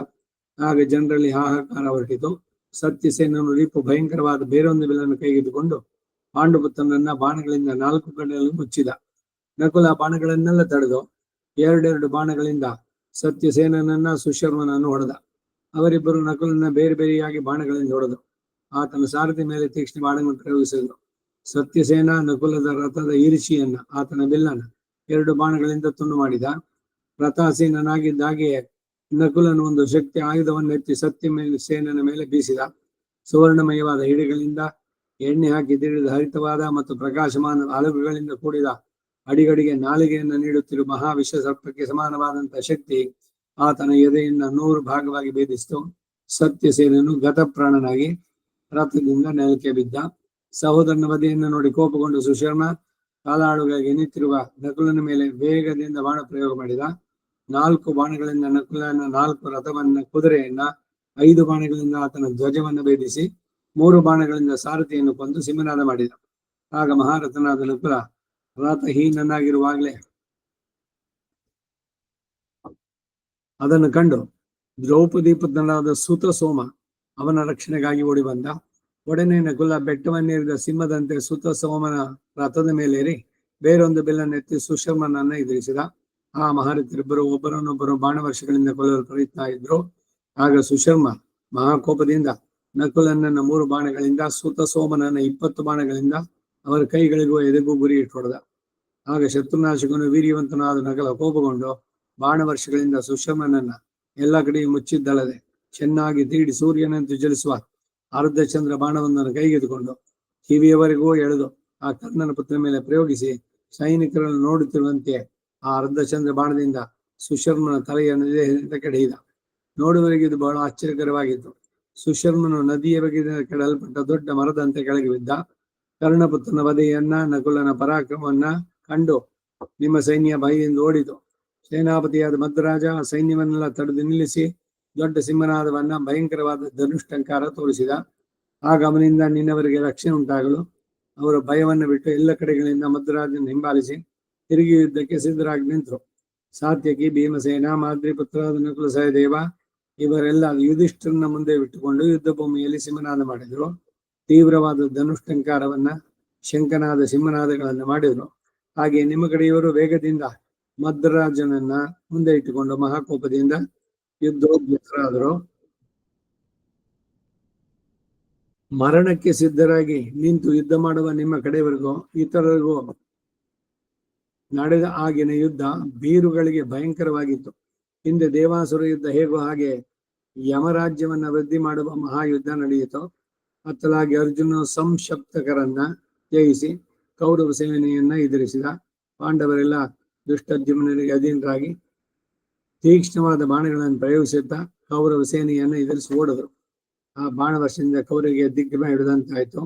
ಆಗ ಜನರಲ್ಲಿ ಹಾಹಾಕಾರ ಹೊರಟಿತು. ಸತ್ಯಸೇನನು ರೀಪು ಭಯಂಕರವಾದ ಬೇರೊಂದು ಬಿಲ್ಲನ್ನು ಕೈಗೆತ್ತಿಕೊಂಡು ಪಾಂಡುಪುತ್ರನನ್ನ ಬಾಣಗಳಿಂದ 4 ಕಡೆಯಲ್ಲಿ ಮುಚ್ಚಿದ. ನಕುಲ ಬಾಣಗಳನ್ನೆಲ್ಲ ತಡೆದು 2 ಬಾಣಗಳಿಂದ ಸತ್ಯಸೇನನನ್ನ ಸುಶರ್ಮನನ್ನು ಹೊಡೆದ. ಅವರಿಬ್ಬರು ನಕುಲನ್ನ ಬೇರೆ ಬೇರೆಯಾಗಿ ಬಾಣಗಳಿಂದ ಹೊಡೆದು ಆತನ ಸಾರಥಿ ಮೇಲೆ ತೀಕ್ಷ್ಣ ಬಾಣಗಳನ್ನು ಪ್ರಯೋಗಿಸಿದರು. ಸತ್ಯಸೇನ ನಕುಲದ ರಥದ ಈರ್ಷಿಯನ್ನ ಆತನ ಬಿಲ್ಲನ್ನ 2 ಬಾಣಗಳಿಂದ ತುಂಡು ಮಾಡಿದ. ರಥಾಸೀನನಾಗಿದ್ದಾಗೆಯೇ ನಕುಲನು ಒಂದು ಶಕ್ತಿ ಆಯುಧವನ್ನು ಎತ್ತಿ ಸತ್ಯಸೇನನ ಮೇಲೆ ಬೀಸಿದ. ಸುವರ್ಣಮಯವಾದ ಹಿಡಿಗಳಿಂದ ಎಣ್ಣೆ ಹಾಕಿ ತಿಳಿದ ಹರಿತವಾದ ಮತ್ತು ಪ್ರಕಾಶಮಾನ ಅಲಗುಗಳಿಂದ ಕೂಡಿದ ಅಡಿಗಡಿಗೆ ನಾಲಿಗೆಯನ್ನು ನೀಡುತ್ತಿರುವ ಮಹಾವಿಷ ಸರ್ಪಕ್ಕೆ ಸಮಾನವಾದಂತಹ ಶಕ್ತಿ ಆತನ ಎದೆಯನ್ನ 100 ಭಾಗವಾಗಿ ಭೇದಿಸಿತು. ಸತ್ಯಸೇನನು ಗತಪ್ರಾಣನಾಗಿ ರಥದಿಂದ ನೆಲಕ್ಕೆ ಬಿದ್ದ. ಸಹೋದರನ ವಧೆಯನ್ನು ನೋಡಿ ಕೋಪಗೊಂಡು ಸುಶರ್ಮ ಕಾಲಾಳುಗಾಗಿ ನಿಂತಿರುವ ನಕುಲನ ಮೇಲೆ ವೇಗದಿಂದ ಬಾಣ ಪ್ರಯೋಗ ಮಾಡಿದ. 4 ಬಾಣಗಳಿಂದ ನಕುಲನ 4 ರಥವನ್ನ ಕುದುರೆಯನ್ನ 5 ಬಾಣಗಳಿಂದ ಆತನ ಧ್ವಜವನ್ನು ಭೇದಿಸಿ 3 ಬಾಣಗಳಿಂದ ಸಾರಥಿಯನ್ನು ಕೊಂದು ಸಿಂಹನಾದ ಮಾಡಿದ. ಆಗ ಮಹಾರಥನಾದ ನಕುಲ ರಥಹೀನನಾಗಿರುವಾಗಲೇ ಅದನ್ನು ಕಂಡು ದ್ರೌಪದಿ ಪುತ್ರನಾದ ಸುತ ಸೋಮ ಅವನ ರಕ್ಷಣೆಗಾಗಿ ಓಡಿ ಬಂದ. ಒಡನೆ ನಕುಲ ಬೆಟ್ಟವನ್ನೇರಿದ ಸಿಂಹದಂತೆ ಸುತ ಸೋಮನ ರಥದ ಮೇಲೇರಿ ಬೇರೊಂದು ಬಿಲ್ಲನ್ನೆತ್ತಿ ಸುಶರ್ಮನನ್ನ ಎದುರಿಸಿದ. ಆ ಮಹಾರಥರಿಬ್ಬರು ಒಬ್ಬರನ್ನೊಬ್ಬರು ಬಾಣವರ್ಷಗಳಿಂದ ಕೊಲ್ಲಲು ಪ್ರಯತ್ನ ಇದ್ರು. ಆಗ ಸುಶರ್ಮ ಮಹಾಕೋಪದಿಂದ ನಕುಲನನ್ನ 3 ಬಾಣಗಳಿಂದ ಸುತ ಸೋಮನನ್ನ 20 ಬಾಣಗಳಿಂದ ಅವರ ಕೈಗಳಿಗೂ ಎದೆಗೂ ಗುರಿ ಇಟ್ಟು ಹೊಡೆದ. ಆಗ ಶತ್ರುನಾಶಕನು ವೀರ್ಯವಂತನಾದ ನಕುಲ ಕೋಪಗೊಂಡು ಬಾಣವರ್ಷಗಳಿಂದ ಸುಶರ್ಮನನ್ನ ಎಲ್ಲ ಕಡೆಯೂ ಮುಚ್ಚಿದ್ದಲ್ಲದೆ ಚೆನ್ನಾಗಿ ತೀಡಿ ಸೂರ್ಯನಂತೆ ಜ್ವಲಿಸುವ ಅರ್ಧಚಂದ್ರ ಬಾಣವೊಂದನ್ನು ಕೈಗೆತ್ತಿಕೊಂಡು ಕಿವಿಯವರೆಗೂ ಎಳೆದು ಆ ಕರ್ಣನ ಪುತ್ರನ ಮೇಲೆ ಪ್ರಯೋಗಿಸಿ ಸೈನಿಕರನ್ನು ನೋಡುತ್ತಿರುವಂತೆ ಆ ಅರ್ಧಚಂದ್ರ ಬಾಣದಿಂದ ಸುಶರ್ಮನ ತಲೆಯನ್ನು ದೇಹದಿಂದ ಕೆಡಹಿದ. ನೋಡುವವರಿಗೆ ಇದು ಬಹಳ ಆಶ್ಚರ್ಯಕರವಾಗಿತ್ತು. ಸುಶರ್ಮನು ನದಿಯ ಬಗೆಯಿಂದ ಕೆಡಲ್ಪಟ್ಟ ದೊಡ್ಡ ಮರದಂತೆ ಕೆಳಗೆ ಬಿದ್ದ. ಕರ್ಣಪುತ್ರನ ವಧೆಯನ್ನ ನಕುಲನ ಪರಾಕ್ರಮವನ್ನ ಕಂಡು ನಿಮ್ಮ ಸೈನ್ಯ ಭಯದಿಂದ ಓಡಿತು. ಸೇನಾಪತಿಯಾದ ಮದ್ರಾಜ ಸೈನ್ಯವನ್ನೆಲ್ಲ ತಡೆದು ನಿಲ್ಲಿಸಿ ದೊಡ್ಡ ಸಿಂಹನಾದವನ್ನ ಭಯಂಕರವಾದ ಧನುಷ್ಟಂಕಾರ ತೋರಿಸಿದ. ಆಗ ಅವನಿಂದ ನಿನ್ನವರಿಗೆ ರಕ್ಷಣೆ ಉಂಟಾಗಲು ಅವರು ಭಯವನ್ನು ಬಿಟ್ಟು ಎಲ್ಲ ಕಡೆಗಳಿಂದ ಮದ್ರಾಜನ ಹಿಂಬಾಲಿಸಿ ತಿರುಗಿ ಯುದ್ಧಕ್ಕೆ ಸಿದ್ಧರಾಗಿ ನಿಂತರು. ಸಾತ್ಯಕಿ, ಭೀಮಸೇನ, ಮಾದ್ರಿಪುತ್ರರಾದ ನಕುಲ ಸಹದೇವ ಇವರೆಲ್ಲ ಯುಧಿಷ್ಠರನ ಮುಂದೆ ಬಿಟ್ಟುಕೊಂಡು ಯುದ್ಧ ಭೂಮಿಯಲ್ಲಿ ಸಿಂಹನಾದ ಮಾಡಿದರು. ತೀವ್ರವಾದ ಧನುಷ್ಟಂಕಾರವನ್ನ ಶಂಕನಾದ ಸಿಂಹನಾದಗಳನ್ನ ಮಾಡಿದರು. ಹಾಗೆ ನಿಮ್ಮ ಕಡೆಯವರು ವೇಗದಿಂದ ಮದ್ರಾಜನನ್ನ ಮುಂದೆ ಇಟ್ಟುಕೊಂಡು ಮಹಾಕೋಪದಿಂದ ಯುದ್ಧೋದ್ಯುಕ್ತರಾದರು. ಮರಣಕ್ಕೆ ಸಿದ್ಧರಾಗಿ ನಿಂತು ಯುದ್ಧ ಮಾಡುವ ನಿಮ್ಮ ಕಡೆಯವರೆಗೂ ಇತರರಿಗೂ ನಡೆದ ಆಗಿನ ಯುದ್ಧ ಬೀರುಗಳಿಗೆ ಭಯಂಕರವಾಗಿತ್ತು. ಹಿಂದೆ ದೇವಾಸುರ ಯುದ್ಧ ಹೇಗೋ ಹಾಗೆ ಯಮರಾಜ್ಯವನ್ನ ವೃದ್ಧಿ ಮಾಡುವ ಮಹಾಯುದ್ಧ ನಡೆಯಿತು. ಅತ್ತಲಾಗಿ ಅರ್ಜುನ ಸಂಶಪ್ತಕರನ್ನ ಜಯಿಸಿ ಕೌರವ ಸೇನೆಯನ್ನ ಎದುರಿಸಿದ. ಪಾಂಡವರೆಲ್ಲ ದುಷ್ಟದ್ಯುಮ್ನರಿಗೆ ಅಧೀನರಾಗಿ ತೀಕ್ಷ್ಣವಾದ ಬಾಣಗಳನ್ನು ಪ್ರಯೋಗಿಸುತ್ತಾ ಕೌರವ ಸೇನೆಯನ್ನು ಎದುರಿಸಿ ಓಡಿದ್ರು. ಆ ಬಾಣವರ್ಷದಿಂದ ಕೌರವಿಗೆ ದಿಗ್ಭ್ರಮೆ ಹಿಡಿದಂತಾಯ್ತು.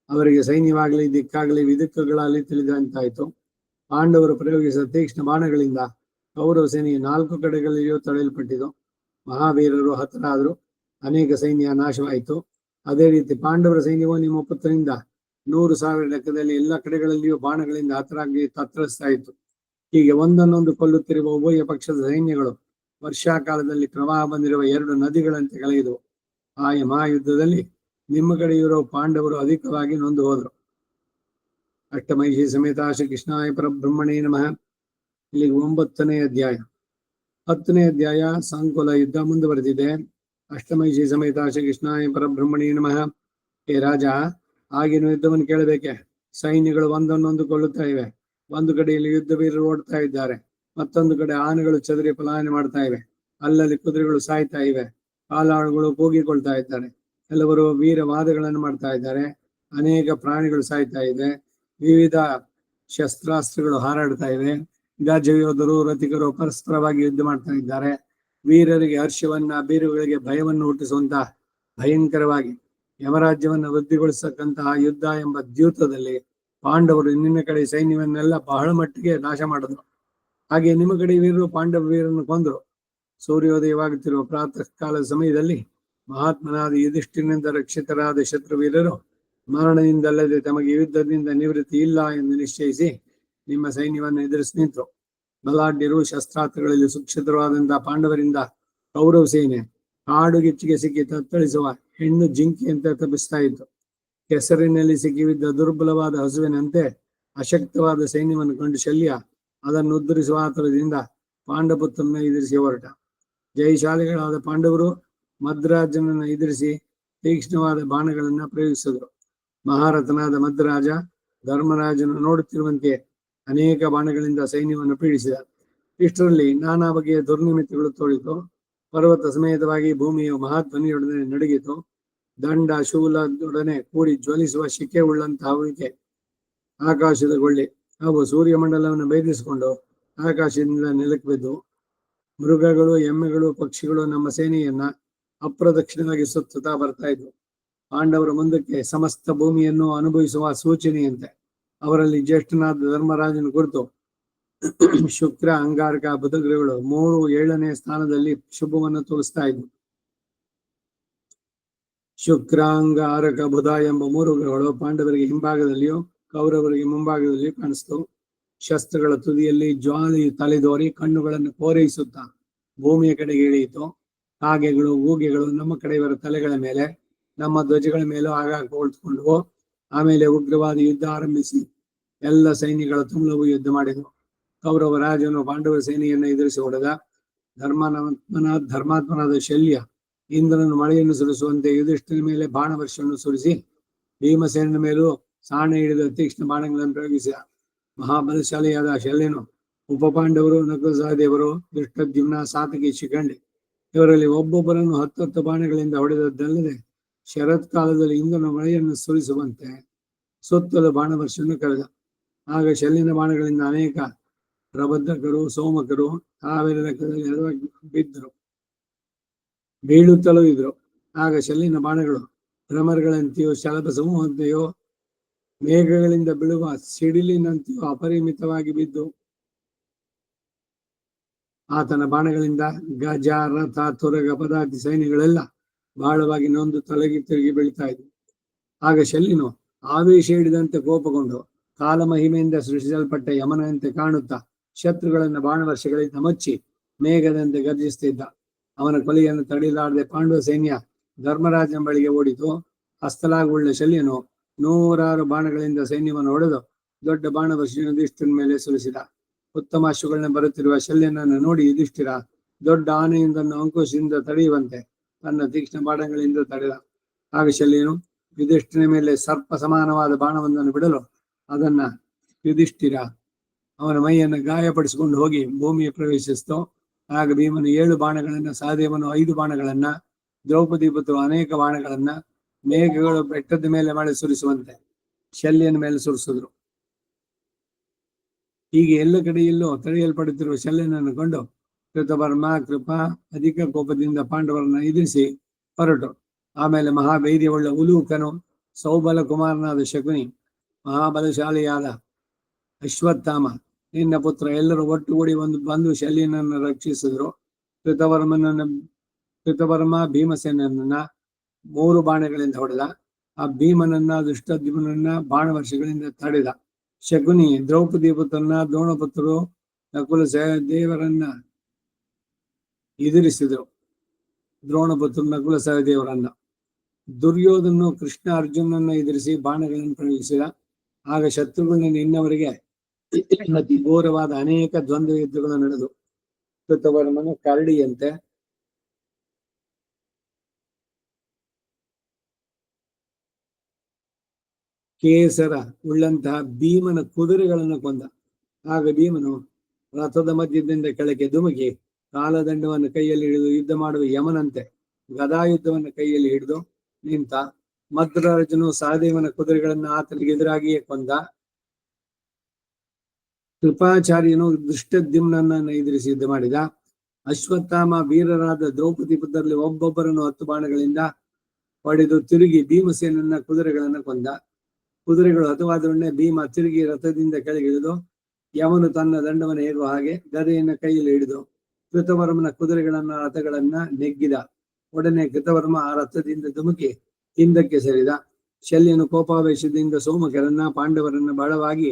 ಅವರಿಗೆ ಸೈನ್ಯವಾಗಲಿ ದಿಕ್ಕಾಗಲಿ ವಿದಿಕ್ಕುಗಳಲ್ಲಿ ತಿಳಿದಂತಾಯ್ತು. ಪಾಂಡವರು ಪ್ರಯೋಗಿಸಿದ ತೀಕ್ಷ್ಣ ಬಾಣಗಳಿಂದ ಕೌರವ ಸೇನೆಯು 4 ಕಡೆಗಳಲ್ಲಿಯೂ ತಡೆಯಲ್ಪಟ್ಟಿತು. ಮಹಾವೀರರು ಹತರಾದರು. ಅನೇಕ ಸೈನ್ಯ ನಾಶವಾಯಿತು. ಅದೇ ರೀತಿ ಪಾಂಡವರ ಸೈನ್ಯವು ನಿಮ್ಮ ಪುತ್ರನಿಂದ 100,000 ಲೆಕ್ಕದಲ್ಲಿ ಎಲ್ಲ ಕಡೆಗಳಲ್ಲಿಯೂ ಬಾಣಗಳಿಂದ ಹತರಾಗಿ ತತ್ತರಿಸ್ತಾ ಇತ್ತು. ಹೀಗೆ ಒಂದನ್ನೊಂದು ಕೊಲ್ಲುತ್ತಿರುವ ಉಭಯ ಪಕ್ಷದ ಸೈನ್ಯಗಳು ವರ್ಷಾಕಾಲದಲ್ಲಿ ಪ್ರವಾಹ ಬಂದಿರುವ 2 ನದಿಗಳಂತೆ ಕಳೆಯಿದವು. ಆ ಮಹಾಯುದ್ಧದಲ್ಲಿ ನಿಮ್ಮ ಕಡೆ ಇರೋ ಪಾಂಡವರು ಅಧಿಕವಾಗಿ ನೊಂದು ಹೋದರು. ಅಷ್ಟಮಹಿಷಿ ಸಮೇತ ಶ್ರೀ ಕೃಷ್ಣಾಯ ಪರಬ್ರಹ್ಮಣೇ ನಮಃ. ಇಲ್ಲಿಗೆ 9ನೇ ಅಧ್ಯಾಯ. 10ನೇ ಅಧ್ಯಾಯ ಸಂಕುಲ ಯುದ್ಧ ಮುಂದುವರೆದಿದೆ. ಅಷ್ಟಮಹಿಷಿ ಸಮೇತ ಶ್ರೀ ಕೃಷ್ಣಾಯ ಪರಬ್ರಹ್ಮಣೇ ನಮಃ. ಹೇ ರಾಜ, ಆಗಿನ ಯುದ್ಧವನ್ನು ಕೇಳಬೇಕೆ? ಸೈನ್ಯಗಳು ಒಂದನ್ನೊಂದು ಕೊಳ್ಳುತ್ತಾ ಇವೆ. ಒಂದು ಕಡೆಯಲ್ಲಿ ಯುದ್ಧ ವೀರರು ಓಡ್ತಾ ಇದ್ದಾರೆ. ಮತ್ತೊಂದು ಕಡೆ ಆನೆಗಳು ಚದರಿ ಪಲಾಯನ ಮಾಡ್ತಾ ಇವೆ. ಅಲ್ಲಲ್ಲಿ ಕುದುರೆಗಳು ಸಾಯ್ತಾ ಇವೆ. ಕಾಲಾಳುಗಳು ಕೂಗಿಕೊಳ್ತಾ ಇದ್ದಾರೆ. ಕೆಲವರು ವೀರವಾದಗಳನ್ನು ಮಾಡ್ತಾ ಇದ್ದಾರೆ. ಅನೇಕ ಪ್ರಾಣಿಗಳು ಸಾಯ್ತಾ ಇದೆ. ವಿವಿಧ ಶಸ್ತ್ರಾಸ್ತ್ರಗಳು ಹಾರಾಡ್ತಾ ಇವೆ. ಗಜಯೋಧರು ರಥಿಕರು ಪರಸ್ಪರವಾಗಿ ಯುದ್ಧ ಮಾಡ್ತಾ ಇದ್ದಾರೆ. ವೀರರಿಗೆ ಹರ್ಷವನ್ನ, ಬೀರುಗಳಿಗೆ ಭಯವನ್ನು ಹುಟ್ಟಿಸುವಂತ ಭಯಂಕರವಾಗಿ ಯಮರಾಜ್ಯವನ್ನು ವೃದ್ಧಿಗೊಳಿಸತಕ್ಕಂತಹ ಯುದ್ಧ ಎಂಬ ದ್ಯೂತದಲ್ಲಿ ಪಾಂಡವರು ನಿನ್ನ ಕಡೆ ಸೈನ್ಯವನ್ನೆಲ್ಲ ಬಹಳ ಮಟ್ಟಿಗೆ ನಾಶ ಮಾಡಿದ್ರು. ಹಾಗೆ ನಿಮ್ಮ ಕಡೆ ವೀರರು ಪಾಂಡವ ವೀರನ್ನು ಕೊಂದರು. ಸೂರ್ಯೋದಯವಾಗುತ್ತಿರುವ ಪ್ರಾತಃ ಕಾಲದ ಸಮಯದಲ್ಲಿ ಮಹಾತ್ಮನಾದ ಯುಧಿಷ್ಠಿರನಿಂದ ರಕ್ಷಿತರಾದ ಶತ್ರುವೀರರು ಮರಣದಿಂದಲ್ಲದೆ ತಮಗೆ ಯುದ್ಧದಿಂದ ನಿವೃತ್ತಿ ಇಲ್ಲ ಎಂದು ನಿಶ್ಚಯಿಸಿ ನಿಮ್ಮ ಸೈನ್ಯವನ್ನು ಎದುರಿಸಿ ನಿಂತರು. ಬಲಾಢ್ಯರು ಶಸ್ತ್ರಾಸ್ತ್ರಗಳಲ್ಲಿ ಸುಕ್ಷಿತರವಾದಂತಹ ಪಾಂಡವರಿಂದ ಕೌರವ ಸೇನೆ ಕಾಡುಗಿಚ್ಚಿಗೆ ಸಿಕ್ಕಿ ತತ್ತಳಿಸುವ ಹೆಣ್ಣು ಜಿಂಕೆಯಂತೆ ತಪ್ಪಿಸ್ತಾ ಇತ್ತು. ಕೆಸರಿನಲ್ಲಿ ಸಿಕ್ಕಿಬಿದ್ದ ದುರ್ಬಲವಾದ ಹಸುವಿನಂತೆ ಅಶಕ್ತವಾದ ಸೈನ್ಯವನ್ನು ಕಂಡು ಶಲ್ಯ ಅದನ್ನು ಉದ್ಧರಿಸುವ ಆತುರದಿಂದ ಪಾಂಡಪುತ್ರನ ಎದುರಿಸಿ ಹೊರಟ. ಜಯಶಾಲಿಗಳಾದ ಪಾಂಡವರು ಮದ್ರಾಜನನ್ನು ಎದುರಿಸಿ ತೀಕ್ಷ್ಣವಾದ ಬಾಣಗಳನ್ನ ಪ್ರಯೋಗಿಸಿದರು. ಮಹಾರಥನಾದ ಮದ್ರಾಜ ಧರ್ಮರಾಜನು ನೋಡುತ್ತಿರುವಂತೆ ಅನೇಕ ಬಾಣಗಳಿಂದ ಸೈನ್ಯವನ್ನು ಪೀಡಿಸಿದ. ಇಷ್ಟರಲ್ಲಿ ನಾನಾ ಬಗೆಯ ದುರ್ನಿಮಿತ್ತಗಳು ತೋಳಿತು. ಪರ್ವತ ಸಮೇತವಾಗಿ ಭೂಮಿಯು ಮಹಾಧ್ವನಿಯೊಡನೆ ನಡುಗಿತು. ದಂಡ ಶೂಲದೊಡನೆ ಕೂಡಿ ಜ್ವಲಿಸುವ ಶಿಕೆ ಉಳ್ಳಂತಹ ಉಳಿಕೆ ಆಕಾಶದ ಗೊಳ್ಳಿ ಅವು ಸೂರ್ಯಮಂಡಲವನ್ನು ಭೇದಿಸಿಕೊಂಡು ಆಕಾಶದಿಂದ ನೆಲಕ್ಕೆ ಬಿದ್ದು. ಮೃಗಗಳು, ಎಮ್ಮೆಗಳು, ಪಕ್ಷಿಗಳು ನಮ್ಮ ಸೇನೆಯನ್ನ ಅಪ್ರದಕ್ಷಿಣವಾಗಿ ಸುತ್ತುತ್ತಾ ಬರ್ತಾ ಇದ್ವು. ಪಾಂಡವರ ಮುಂದಕ್ಕೆ ಸಮಸ್ತ ಭೂಮಿಯನ್ನು ಅನುಭವಿಸುವ ಸೂಚನೆಯಂತೆ ಅವರಲ್ಲಿ ಜ್ಯೇಷ್ಠನಾದ ಧರ್ಮರಾಜನ ಕುರಿತು ಶುಕ್ರ, ಅಂಗಾರಕ, ಬುಧಗ್ರಹಗಳು 7ನೇ ಸ್ಥಾನದಲ್ಲಿ ಶುಭವನ್ನು ತೋರಿಸ್ತಾ ಇದ್ವು. ಶುಕ್ರ, ಅಂಗಾರಕ, ಬುಧ ಎಂಬ 3 ಗ್ರಹಗಳು ಪಾಂಡವರಿಗೆ ಹಿಂಭಾಗದಲ್ಲಿಯೂ ಕೌರವರಿಗೆ ಮುಂಭಾಗದಲ್ಲಿಯೂ ಕಾಣಿಸ್ತವು. ಶಸ್ತ್ರಗಳ ತುದಿಯಲ್ಲಿ ಜ್ವಾಲಿ ತಲೆದೋರಿ ಕಣ್ಣುಗಳನ್ನು ಕೋರೈಸುತ್ತಾ ಭೂಮಿಯ ಕಡೆಗೆ ಇಳಿಯಿತು. ಕಾಗೆಗಳು, ಗೂಗೆಗಳು ನಮ್ಮ ಕಡೆಯವರ ತಲೆಗಳ ಮೇಲೆ, ನಮ್ಮ ಧ್ವಜಗಳ ಮೇಲೂ ಆಗಾಗ ಕುಳಿತುಕೊಂಡವು. ಆಮೇಲೆ ಉಗ್ರವಾದ ಯುದ್ಧ ಆರಂಭಿಸಿ ಎಲ್ಲ ಸೈನ್ಯಗಳ ತುಮಲವು ಯುದ್ಧ ಮಾಡಿದವು. ಕೌರವ ರಾಜನು ಪಾಂಡವ ಸೇನೆಯನ್ನು ಎದುರಿಸಿ ಹೊಡೆದ. ಧರ್ಮಾತ್ಮನಾದ ಶಲ್ಯ ಇಂದ್ರನು ಮಳೆಯನ್ನು ಸುರಿಸುವಂತೆ ಯುಧಿಷ್ಠಿರ ಮೇಲೆ ಬಾಣವರ್ಷವನ್ನು ಸುರಿಸಿ ಭೀಮಸೇನ ಮೇಲೂ ಸಾಣೆ ಹಿಡಿದ ತೀಕ್ಷ್ಣ ಬಾಣಗಳನ್ನು ಪ್ರಯೋಗಿಸಿದ. ಮಹಾಬಲಶಾಲಿಯಾದ ಶಲ್ಯನು ಉಪಪಾಂಡವರು, ನಕುಲ ಸಹದೇವರು, ಧೃಷ್ಟದ್ಯುಮ್ನ, ಸಾತಕಿ, ಶಿಖಂಡಿ ಇವರಲ್ಲಿ ಒಬ್ಬೊಬ್ಬರನ್ನು 10 ಬಾಣಗಳಿಂದ ಹೊಡೆದದ್ದಲ್ಲದೆ ಶರತ್ಕಾಲದಲ್ಲಿ ಇಂದ್ರನ ಮಳೆಯನ್ನು ಸುರಿಸುವಂತೆ ಸುತ್ತಲ ಬಾಣವರ್ಷವನ್ನು ಕರೆದ. ಆಗ ಶಲ್ಯನ ಬಾಣಗಳಿಂದ ಅನೇಕ ಪ್ರಬದ್ಧಕರು, ಸೋಮಕರು ಸಾವಿರ ಲೆಕ್ಕದಲ್ಲಿ ಬಿದ್ದರು, ಬೀಳುತ್ತಲೂ ಇದ್ರು. ಆಗ ಶಲ್ಯನ ಬಾಣಗಳು ಭ್ರಮರಗಳಂತೆಯೋ ಶಲಭ ಸಮೂಹಂತೆಯೋ ಮೇಘಗಳಿಂದ ಬೀಳುವ ಸಿಡಿಲಿನಂತೆಯೋ ಅಪರಿಮಿತವಾಗಿ ಬಿದ್ದು ಆತನ ಬಾಣಗಳಿಂದ ಗಜ, ರಥ, ತುರಗ, ಪದಾತಿ ಸೈನ್ಯಗಳೆಲ್ಲ ಬಹಳವಾಗಿ ನೊಂದು ತಲೆಗೆ ತಿರುಗಿ ಬೀಳ್ತಾ ಇದ್ವು. ಆಗ ಶಲ್ಯನು ಆವೇಶ ಹಿಡಿದಂತೆ ಕೋಪಗೊಂಡು ಕಾಲಮಹಿಮೆಯಿಂದ ಸೃಷ್ಟಿಸಲ್ಪಟ್ಟ ಯಮನಂತೆ ಕಾಣುತ್ತಾ ಶತ್ರುಗಳನ್ನ ಬಾಣವರ್ಷಗಳಿಂದ ಮಚ್ಚಿ ಮೇಘದಂತೆ ಗರ್ಜಿಸ್ತಿದ್ದ. ಅವನ ಕೊಲೆಯನ್ನು ತಡೆಯಲಾರದೆ ಪಾಂಡವ ಸೈನ್ಯ ಧರ್ಮರಾಜನ ಬಳಿಗೆ ಓಡಿತು. ಹಸ್ತಲಾಗುಳ್ಳ ಶಲ್ಯನು 100 ಬಾಣಗಳಿಂದ ಸೈನ್ಯವನ್ನು ಹೊಡೆದು ದೊಡ್ಡ ಬಾಣವರ್ಷ ಯುಧಿಷ್ಠಿರ ಮೇಲೆ ಸುರಿಸಿದ. ಉತ್ತಮ ಅಶ್ವಗಳನ್ನ ಬರುತ್ತಿರುವ ಶಲ್ಯನನ್ನು ನೋಡಿ ಯುಧಿಷ್ಠಿರ ದೊಡ್ಡ ಆನೆಯೊಂದನ್ನು ಅಂಕುಶದಿಂದ ತಡೆಯುವಂತೆ ತನ್ನ ತೀಕ್ಷ್ಣ ಬಾಣಗಳಿಂದ ತಡೆದ. ಆಗ ಶಲ್ಯನು ಯುಧಿಷ್ಠಿರನ ಮೇಲೆ ಸರ್ಪ ಸಮಾನವಾದ ಬಾಣವೊಂದನ್ನು ಬಿಡಲು ಅದನ್ನ ಯುಧಿಷ್ಠಿರ ಅವನ ಮೈಯನ್ನು ಗಾಯಪಡಿಸಿಕೊಂಡು ಹೋಗಿ ಭೂಮಿಯ ಪ್ರವೇಶಿಸಿತು. ಆಗ ಭೀಮನು 7 ಬಾಣಗಳನ್ನ, ಸಹದೇವನು 5 ಬಾಣಗಳನ್ನ, ದ್ರೌಪದಿ ಪುತ್ರರು ಅನೇಕ ಬಾಣಗಳನ್ನ, ಮೇಘಗಳು ಬೆಟ್ಟದ ಮೇಲೆ ಮಳೆ ಸುರಿಸುವಂತೆ ಶಲ್ಯನ ಮೇಲೆ ಸುರಿಸಿದ್ರು. ಹೀಗೆ ಎಲ್ಲ ಕಡೆಯಲ್ಲೂ ತಡೆಯಲ್ಪಡುತ್ತಿರುವ ಶಲ್ಯನನ್ನು ಕಂಡು ಕೃತವರ್ಮ ಕೃಪಾ ಅಧಿಕ ಕೋಪದಿಂದ ಪಾಂಡವರನ್ನ ಎದುರಿಸಿ ಹೊರಟು. ಆಮೇಲೆ ಮಹಾಧೈರ್ಯವುಳ್ಳ ಉಲೂಕನು, ಸೌಬಲ ಕುಮಾರನಾದ ಶಕುನಿ, ಮಹಾಬಲಶಾಲಿಯಾದ ಅಶ್ವತ್ಥಾಮ, ನಿನ್ನ ಪುತ್ರ ಎಲ್ಲರೂ ಒಟ್ಟುಗೂಡಿ ಬಂದು ಶಲ್ಯನನ್ನು ರಕ್ಷಿಸಿದ್ರು. ಕೃತವರ್ಮ ಭೀಮಸೇನನ್ನ 3 ಬಾಣಗಳಿಂದ ಹೊಡೆದ. ಆ ಭೀಮನನ್ನ ದುಷ್ಟದ್ಯುಮ್ನನ್ನ ಬಾಣವರ್ಷಗಳಿಂದ ತಡೆದ. ಶಕುನಿ ದ್ರೌಪದಿ ಪುತ್ರನ ದ್ರೋಣಪುತ್ರರು ನಕುಲ ಸಹದೇವರನ್ನ ಎದುರಿಸಿದರು. ದ್ರೋಣಪುತ್ರ ನಕುಲ ಸಹದೇವರನ್ನ. ದುರ್ಯೋಧನು ಕೃಷ್ಣ ಅರ್ಜುನನ್ನ ಎದುರಿಸಿ ಬಾಣಗಳನ್ನು ಪ್ರಯೋಗಿಸಿದ. ಆಗ ಶತ್ರುಗಳನ್ನ ಇನ್ನವರಿಗೆ ಅತಿ ಘೋರವಾದ ಅನೇಕ ದ್ವಂದ್ವ ಯುದ್ಧಗಳು ನಡೆದು ಕೃತವರ್ಮನು ಕರಡಿಯಂತೆ, ಕೇಸರ ಉಳ್ಳಂತಹ ಭೀಮನ ಕುದುರೆಗಳನ್ನು ಕೊಂದ. ಆಗ ಭೀಮನು ರಥದ ಮಧ್ಯದಿಂದ ಕೆಳಗೆ ಧುಮುಕಿ ಕಾಲದಂಡವನ್ನು ಕೈಯಲ್ಲಿ ಹಿಡಿದು ಯುದ್ಧ ಮಾಡುವ ಯಮನಂತೆ ಗದಾಯುದ್ಧವನ್ನು ಕೈಯಲ್ಲಿ ಹಿಡಿದು ನಿಂತ. ಮದ್ರಾಜನು ಸಹದೇವನ ಕುದುರೆಗಳನ್ನು ಆತನಿಗೆ ಎದುರಾಗಿಯೇ ಕೊಂದ. ಕೃಪಾಚಾರ್ಯನು ದುಷ್ಟದ್ಯುಮ್ನನ್ನು ಎದುರಿಸಿ ಯುದ್ಧ ಮಾಡಿದ. ಅಶ್ವತ್ಥಾಮ ವೀರರಾದ ದ್ರೌಪದಿ ಪುತ್ರರಲ್ಲಿ ಒಬ್ಬೊಬ್ಬರನ್ನು 10 ಬಾಣಗಳಿಂದ ಹೊಡೆದು ತಿರುಗಿ ಭೀಮಸೇನನ್ನ ಕುದುರೆಗಳನ್ನು ಕೊಂದ. ಕುದುರೆಗಳು ಹತವಾದೊಡನೆ ಭೀಮ ತಿರುಗಿ ರಥದಿಂದ ಕೆಳಗಿಳಿದು ಯವನು ತನ್ನ ದಂಡವನ್ನು ಹೇರುವ ಹಾಗೆ ಗದೆಯನ್ನು ಕೈಯಲ್ಲಿ ಹಿಡಿದು ಕೃತವರ್ಮನ ಕುದುರೆಗಳನ್ನ ರಥಗಳನ್ನ ನೆಗ್ಗಿದ. ಒಡನೆ ಕೃತವರ್ಮ ಆ ರಥದಿಂದ ಧುಮುಕಿ ಹಿಂದಕ್ಕೆ ಸರಿದ. ಶಲ್ಯನು ಕೋಪಾವೇಶದಿಂದ ಸೋಮಕರನ್ನ ಪಾಂಡವರನ್ನ ಬಹಳವಾಗಿ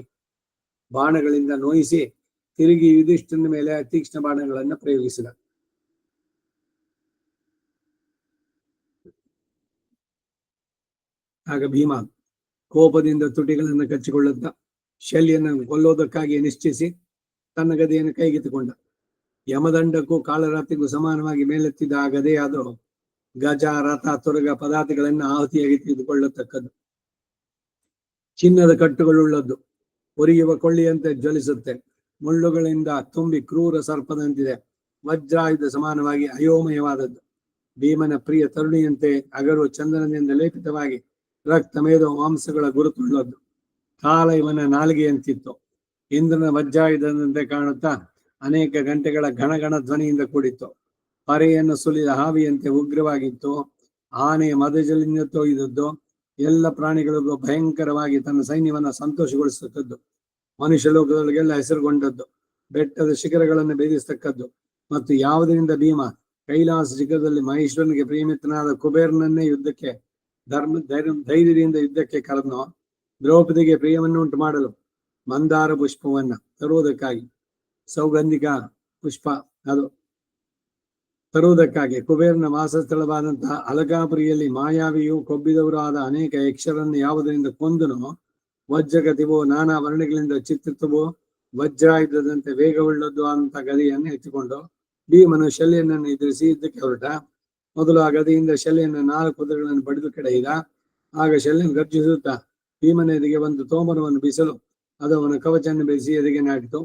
ಬಾಣಗಳಿಂದ ನೋಯಿಸಿ ತಿರುಗಿ ಯುಧಿಷ್ಠಿರನ ಮೇಲೆ ತೀಕ್ಷ್ಣ ಬಾಣಗಳನ್ನು ಪ್ರಯೋಗಿಸಿದ. ಆಗ ಭೀಮ ಕೋಪದಿಂದ ತುಟಿಗಳನ್ನು ಕಚ್ಚಿಕೊಳ್ಳುತ್ತ ಶಲ್ಯನನ್ನು ಕೊಲ್ಲೋದಕ್ಕಾಗಿ ನಿಶ್ಚಯಿಸಿ ತನ್ನ ಗದೆಯನ್ನು ಕೈಗೆತ್ತಿಕೊಂಡ. ಯಮದಂಡಕ್ಕೂ ಕಾಳರಾತಿಗೂ ಸಮಾನವಾಗಿ ಮೇಲೆತ್ತಿದ್ದ ಆ ಗದೆಯಾದರೂ ಗಜ, ರಥ, ತುರಗ ಪದಾರ್ಥಗಳನ್ನ ಆಹುತಿಯಾಗಿ ತೆಗೆದುಕೊಳ್ಳತಕ್ಕದ್ದು. ಚಿನ್ನದ ಕಟ್ಟುಗಳುಳ್ಳದ್ದು, ಉರಿಯುವ ಕೊಳ್ಳಿಯಂತೆ ಜ್ವಲಿಸುತ್ತೆ, ಮುಳ್ಳುಗಳಿಂದ ತುಂಬಿ ಕ್ರೂರ ಸರ್ಪದಂತಿದೆ, ವಜ್ರಾಯುಧ ಸಮಾನವಾಗಿ ಅಯೋಮಯವಾದದ್ದು. ಭೀಮನ ಪ್ರಿಯ ತರುಣಿಯಂತೆ ಅಗರು ಚಂದನದಿಂದ ಲೇಪಿತವಾಗಿ ರಕ್ತ ಮೇದ ಮಾಂಸಗಳ ಗುರುತುಳ್ಳದ್ದು. ಕಾಲ ಇವನ ನಾಲಿಗೆಯಂತಿತ್ತು. ಇಂದ್ರನ ವಜ್ರಾಯುಧದಂತೆ ಕಾಣುತ್ತಾ ಅನೇಕ ಗಂಟೆಗಳ ಘನಘನ ಧ್ವನಿಯಿಂದ ಕೂಡಿತ್ತು. ಪರೆಯನ್ನು ಸುಲಿದ ಹಾವಿಯಂತೆ ಉಗ್ರವಾಗಿತ್ತು. ಆನೆಯ ಮದಜಲಿಂದ ತೊಯ್ದದ್ದು. ಎಲ್ಲ ಪ್ರಾಣಿಗಳಿಗೂ ಭಯಂಕರವಾಗಿ ತನ್ನ ಸೈನ್ಯವನ್ನ ಸಂತೋಷಗೊಳಿಸತಕ್ಕದ್ದು. ಮನುಷ್ಯ ಲೋಕದೊಳಗೆಲ್ಲ ಹೆಸರುಗೊಂಡದ್ದು. ಬೆಟ್ಟದ ಶಿಖರಗಳನ್ನು ಭೇದಿಸತಕ್ಕದ್ದು. ಮತ್ತು ಯಾವುದರಿಂದ ಭೀಮ ಕೈಲಾಸ ಶಿಖರದಲ್ಲಿ ಮಹೇಶ್ವರನಿಗೆ ಪ್ರಿಯಮಿತ್ರನಾದ ಕುಬೇರನನ್ನೇ ಯುದ್ಧಕ್ಕೆ ಧೈರ್ಯದಿಂದ ಯುದ್ಧಕ್ಕೆ ಕರೆದನೋ, ದ್ರೌಪದಿಗೆ ಪ್ರಿಯವನ್ನು ಉಂಟು ಮಾಡಲು ಮಂದಾರ ಪುಷ್ಪವನ್ನ ತರುವುದಕ್ಕಾಗಿ, ಸೌಗಂಧಿಕ ಪುಷ್ಪ ಅದು ತರುವುದಕ್ಕಾಗಿ ಕುಬೇರನ ವಾಸಸ್ಥಳವಾದಂತಹ ಅಲಕಾಪುರಿಯಲ್ಲಿ ಮಾಯಾವಿಯು ಕೊಬ್ಬಿದವರು ಆದ ಅನೇಕ ಯಕ್ಷರನ್ನು ಯಾವುದರಿಂದ ಕೊಂದನೋ, ವಜ್ರಗತಿವೋ ನಾನಾ ವರ್ಣಗಳಿಂದ ಚಿತ್ರಿತವೋ ವಜ್ರಾಯುಧದಂತೆ ವೇಗವುಳ್ಳದ್ದು ಅಂತ ಗದೆಯನ್ನು ಎತ್ತಿಕೊಂಡು ಭೀಮನು ಶಲ್ಯನನ್ನು ಎದುರಿಸಿ ಯುದ್ಧಕ್ಕೆ ಹೊರಟ. ಮೊದಲು ಆ ಗದೆಯಿಂದ ಶಲ್ಯನ 4 ಕುದುರೆಗಳನ್ನು ಬಡಿದು ಕೆಡಹಿದ. ಆಗ ಶಲ್ಯನು ಗರ್ಜಿಸುತ್ತಾ ಭೀಮನ ಎದೆಗೆ ಒಂದು ತೋಮರವನ್ನು ಬೀಸಲು ಅದು ಅವನ ಕವಚವನ್ನು ಬೆಳೆಸಿ ಎದೆಗೆ ನಾಟಿತು.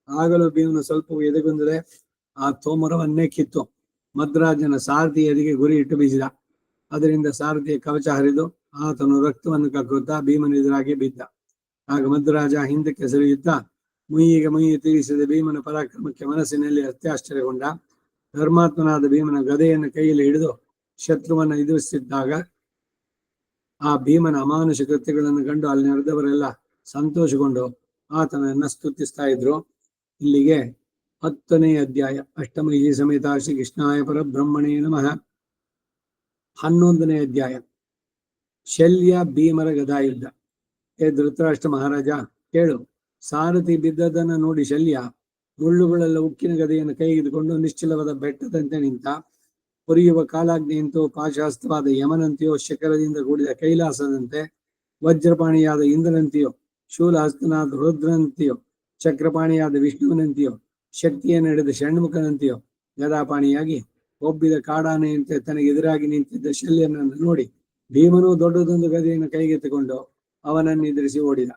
ಆಗಲೂ ಭೀಮನು ಸ್ವಲ್ಪ ಎದೆಗುಂದರೆ ಆ ತೋಮರವನ್ನೇ ಕಿತ್ತು ಮದ್ರಾಜನ ಸಾರಥಿಯ ಎದೆಗೆ ಗುರಿ ಇಟ್ಟು ಬೀಸಿದ. ಅದರಿಂದ ಸಾರಥಿಯ ಕವಚ ಹರಿದು ಆತನು ರಕ್ತವನ್ನು ಕಕ್ಕುತ್ತಾ ಭೀಮನ ಎದುರಾಗಿ ಬಿದ್ದ. ಆಗ ಮದ್ರಾಜ ಹಿಂದಕ್ಕೆ ಸರಿಯುತ್ತಾ ಮುಯ್ಯಿಗೆ ಮುಯ್ಯಿ ತೀರಿಸಿದ ಭೀಮನ ಪರಾಕ್ರಮಕ್ಕೆ ಮನಸ್ಸಿನಲ್ಲಿ ಅತ್ಯಾಶ್ಚರ್ಯಗೊಂಡ. ಧರ್ಮಾತ್ಮನಾದ ಭೀಮನ ಗದೆಯನ್ನು ಕೈಯಲ್ಲಿ ಹಿಡಿದು ಶತ್ರುವನ್ನು ಎದುರಿಸುತ್ತಿದ್ದಾಗ ಆ ಭೀಮನ ಅಮಾನುಷ ಕೃತ್ಯಗಳನ್ನು ಕಂಡು ಅಲ್ಲಿ ನಡೆದವರೆಲ್ಲ ಸಂತೋಷಗೊಂಡು ಆತನನ್ನ ಸ್ತುತಿಸ್ತಾ ಇದ್ರು. ಇಲ್ಲಿಗೆ 10ನೇ ಅಧ್ಯಾಯ ಅಷ್ಟಮಿ ಸಮೇತ ಶ್ರೀ ಕೃಷ್ಣಾಯ ಪರಬ್ರಹ್ಮಣೇ ನಮಃ. 11ನೇ ಅಧ್ಯಾಯ ಶಲ್ಯ ಭೀಮರ ಗದಾಯುದ್ಧ. ಧೃತರಾಷ್ಟ್ರ ಮಹಾರಾಜ ಕೇಳು. ಸಾರಥಿ ಬಿದ್ದದನ್ನು ನೋಡಿ ಶಲ್ಯ ಮುಳ್ಳುಗಳೆಲ್ಲ ಉಕ್ಕಿನ ಗದೆಯನ್ನು ಕೈಗೆದುಕೊಂಡು ನಿಶ್ಚಲವಾದ ಬೆಟ್ಟದಂತೆ ನಿಂತ. ಉರಿಯುವ ಕಾಲಾಗ್ನಿಯಂತೋ ಪಾಶಾಸ್ತ್ರವಾದ ಯಮನಂತೆಯೋ, ಶಿಖರದಿಂದ ಕೂಡಿದ ಕೈಲಾಸದಂತೆ, ವಜ್ರಪಾಣಿಯಾದ ಇಂದ್ರನಂತೆಯೋ, ಶೂಲಹಸ್ತನಾದ ರುದ್ರನಂತೆಯೋ, ಚಕ್ರಪಾಣಿಯಾದ ವಿಷ್ಣುವಿನಂತೆಯೋ, ಶಕ್ತಿಯನ್ನು ಹಿಡಿದ ಷಣ್ಮುಖನಂತೆಯೋ ಗದಾಪಾಣಿಯಾಗಿ ಒಬ್ಬಿದ ಕಾಡಾನೆಯಂತೆ ತನಗೆ ಎದುರಾಗಿ ನಿಂತಿದ್ದ ಶಲ್ಯನನ್ನು ನೋಡಿ ಭೀಮನು ದೊಡ್ಡದೊಂದು ಗದೆಯನ್ನು ಕೈಗೆತ್ತಿಕೊಂಡು ಅವನನ್ನು ಎದುರಿಸಿ ಓಡಿದ.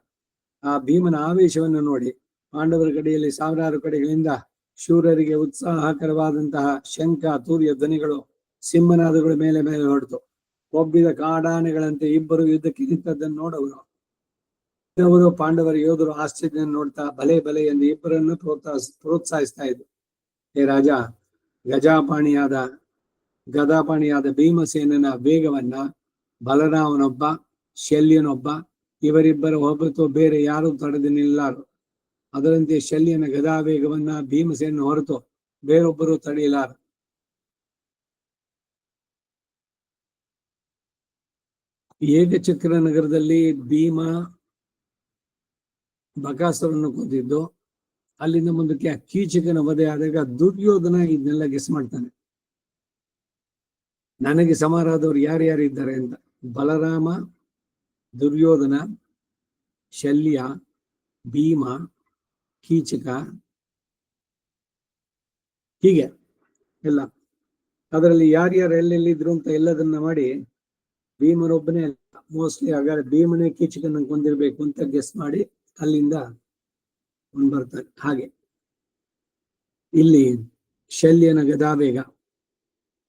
ಆ ಭೀಮನ ಆವೇಶವನ್ನು ನೋಡಿ ಪಾಂಡವರ ಕಡೆಯಲ್ಲಿ ಸಾವಿರಾರು ಕಡೆಗಳಿಂದ ಶೂರರಿಗೆ ಉತ್ಸಾಹಕರವಾದಂತಹ ಶಂಖ ತೂರ್ಯ ಧ್ವನಿಗಳು ಸಿಂಹನಾದಗಳ ಮೇಲೆ ಮೇಲೆ ಹೊರಟು. ಒಬ್ಬಿದ ಕಾಡಾನೆಗಳಂತೆ ಇಬ್ಬರು ಯುದ್ಧಕ್ಕೆ ನಿಂತದ್ದನ್ನು ನೋಡವರು ಅವರು ಪಾಂಡವರ ಯೋಧರು ಆಶ್ಚರ್ಯ ನೋಡ್ತಾ ಬಲೆ ಬಲೆ ಎಂದು ಇಬ್ಬರನ್ನು ಪ್ರೋತ್ಸಾಹಿಸ್ತಾ ಇದ್ರು. ಹೇ ರಾಜ, ಗದಾಪಾಣಿಯಾದ ಭೀಮಸೇನನ ವೇಗವನ್ನ ಬಲರಾಮನೊಬ್ಬ, ಶಲ್ಯನೊಬ್ಬ, ಇವರಿಬ್ಬರ ಹೊರತು ಬೇರೆ ಯಾರೂ ತಡೆದು ನಿಲ್ಲಾರು. ಅದರಂತೆ ಶಲ್ಯನ ಗದಾ ವೇಗವನ್ನ ಭೀಮಸೇನ ಹೊರತು ಬೇರೊಬ್ಬರು ತಡೆಯಲಾರ. ಏಕಚಕ್ರ ನಗರದಲ್ಲಿ ಭೀಮ ಬಕಾಸುರನ್ನು ಕೊಂದಿದ್ದು, ಅಲ್ಲಿಂದ ಮುಂದಕ್ಕೆ ಕೀಚಕನ ವಧೆ ಆದಾಗ ದುರ್ಯೋಧನ ಇದನ್ನೆಲ್ಲ ಗೆಸ್ ಮಾಡ್ತಾನೆ. ನನಗೆ ಸಮಾರಾದವರು ಯಾರ್ಯಾರಿದ್ದಾರೆ ಅಂತ. ಬಲರಾಮ, ದುರ್ಯೋಧನ, ಶಲ್ಯ, ಭೀಮ, ಕೀಚಕ, ಹೀಗೆ ಎಲ್ಲ. ಅದರಲ್ಲಿ ಯಾರ್ಯಾರು ಎಲ್ಲೆಲ್ಲಿದ್ರು ಅಂತ ಎಲ್ಲದನ್ನ ಮಾಡಿ ಭೀಮನೊಬ್ಬನೇ ಮೋಸ್ಟ್ಲಿ ಹಾಗಾದ್ರೆ ಭೀಮನೇ ಕೀಚಕನ ಕೊಂದಿರ್ಬೇಕು ಅಂತ ಗೆಸ್ ಮಾಡಿ ಅಲ್ಲಿಂದ ಬರ್ತಾರೆ. ಹಾಗೆ ಇಲ್ಲಿ ಶಲ್ಯನ ಗದಾವೇಗ,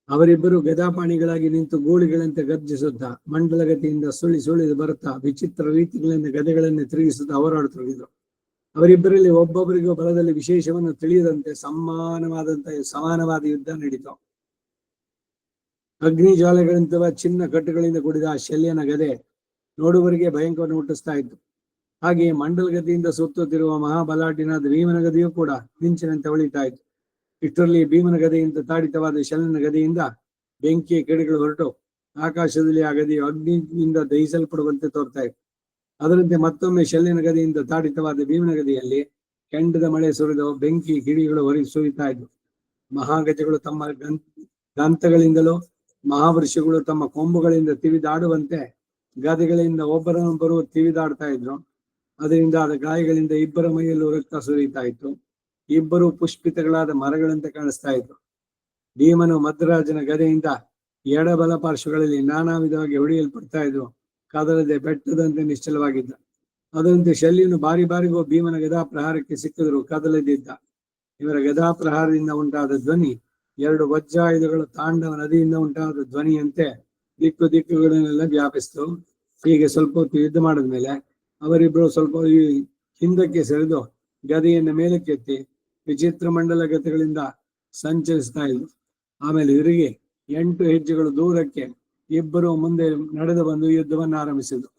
ಅವರಿಬ್ಬರು ಗದಾಪಾಣಿಗಳಾಗಿ ನಿಂತು ಗೋಳಿಗಳಂತೆ ಗರ್ಜಿಸುತ್ತಾ ಮಂಡಲಗತಿಯಿಂದ ಸುಳಿದು ಬರುತ್ತಾ ವಿಚಿತ್ರ ರೀತಿಗಳಿಂದ ಗದೆಗಳನ್ನು ತಿರುಗಿಸುತ್ತಾ ಹೋರಾಡುತ್ತಿದ್ದರು. ಅವರಿಬ್ಬರಲ್ಲಿ ಒಬ್ಬೊಬ್ಬರಿಗೂ ಬಲದಲ್ಲಿ ವಿಶೇಷವನ್ನು ತಿಳಿಯದಂತೆ ಸಮಾನವಾದ ಯುದ್ಧ ನಡೀತು. ಅಗ್ನಿ ಜ್ವಾಲೆಗಳಂತಹ ಚಿನ್ನ ಕಟ್ಟುಗಳಿಂದ ಕೂಡಿದ ಶಲ್ಯನ ಗದೆ ನೋಡುವವರಿಗೆ ಭಯಂಕರವನ್ನು ಹುಟ್ಟಿಸ್ತಾ ಇತ್ತು. ಹಾಗೆಯೇ ಮಂಡಲಗತಿಯಿಂದ ಸುತ್ತುತ್ತಿರುವ ಮಹಾಬಲಾಢ್ಯನಾದ ಭೀಮನ ಗದೆಯೂ ಕೂಡ ಮಿಂಚಿನಂತೆ ಹೊಳಿತಾ ಇತ್ತು. ಇಷ್ಟರಲ್ಲಿ ಭೀಮನ ಗದೆಯಿಂದ ತಾಡಿತವಾದ ಶಲ್ಯನ ಗದೆಯಿಂದ ಬೆಂಕಿಯ ಕಿಡಿಗಳು ಹೊರಟು ಆಕಾಶದಲ್ಲಿ ಆ ಗದೆಯು ಅಗ್ನಿಯಿಂದ ದಹಿಸಲ್ಪಡುವಂತೆ ತೋರ್ತಾ ಇತ್ತು. ಅದರಂತೆ ಮತ್ತೊಮ್ಮೆ ಶಲ್ಯನ ಗದೆಯಿಂದ ತಾಡಿತವಾದ ಭೀಮನ ಗದೆಯಲ್ಲಿ ಕೆಂಡದ ಮಳೆ ಸುರಿದು ಬೆಂಕಿ ಕಿಡಿಗಳು ಹೊರಗೆ ಸುರಿತಾ ಇದ್ವು. ಮಹಾಗಜಗಳು ತಮ್ಮ ದಂತಗಳಿಂದಲೂ ಮಹಾವೃಷಗಳು ತಮ್ಮ ಕೊಂಬುಗಳಿಂದ ತಿವಿದಾಡುವಂತೆ ಗದೆಗಳಿಂದ ಒಬ್ಬರನ್ನೊಬ್ಬರು ತಿವಿದಾಡ್ತಾ ಇದ್ರು. ಅದರಿಂದ ಆದ ಗಾಯಗಳಿಂದ ಇಬ್ಬರ ಮೈಯಲ್ಲೂ ರಕ್ತ ಸುರಿತಾ ಇತ್ತು. ಇಬ್ಬರು ಪುಷ್ಪಿತಗಳಾದ ಮರಗಳಂತೆ ಕಾಣಿಸ್ತಾ ಇದ್ರು. ಭೀಮನು ಮದ್ರಾಜನ ಗದೆಯಿಂದ ಎಡಬಲ ಪಾರ್ಶ್ವಗಳಲ್ಲಿ ನಾನಾ ವಿಧವಾಗಿ ಹೊಡೆಯಲ್ಪಡ್ತಾ ಇದ್ರು. ಕದಲದೆ ಬೆಟ್ಟದಂತೆ ನಿಶ್ಚಲವಾಗಿದ್ದ. ಅದರಂತೆ ಶಲ್ಯನು ಬಾರಿ ಬಾರಿಗೂ ಭೀಮನ ಗದಾ ಪ್ರಹಾರಕ್ಕೆ ಸಿಕ್ಕಿದ್ರು ಕದಲದಿದ್ದ. ಇವರ ಗದಾ ಪ್ರಹಾರದಿಂದ ಉಂಟಾದ ಧ್ವನಿ ಎರಡು ವಜ್ರಾಯುಧಗಳ ತಾಂಡವ ನದಿಯಿಂದ ಉಂಟಾದ ಧ್ವನಿಯಂತೆ ದಿಕ್ಕುಗಳನ್ನೆಲ್ಲ ವ್ಯಾಪಿಸಿತು. ಹೀಗೆ ಸ್ವಲ್ಪ ಹೊತ್ತು ಯುದ್ಧ ಮಾಡಿದ್ಮೇಲೆ ಅವರಿಬ್ಬರು ಸ್ವಲ್ಪ ಹಿಂದಕ್ಕೆ ಸರಿದು ಗದೆಯನ್ನು ಮೇಲಕ್ಕೆತ್ತಿ ವಿಚಿತ್ರ ಮಂಡಲ ಗತಿಗಳಿಂದ ಸಂಚರಿಸ್ತಾ ಇದ್ರು. ಆಮೇಲೆ ಇವರಿಗೆ 8 ಹೆಜ್ಜೆಗಳು ದೂರಕ್ಕೆ ಇಬ್ಬರು ಮುಂದೆ ನಡೆದು ಬಂದು ಯುದ್ಧವನ್ನು ಆರಂಭಿಸಿದ್ರು.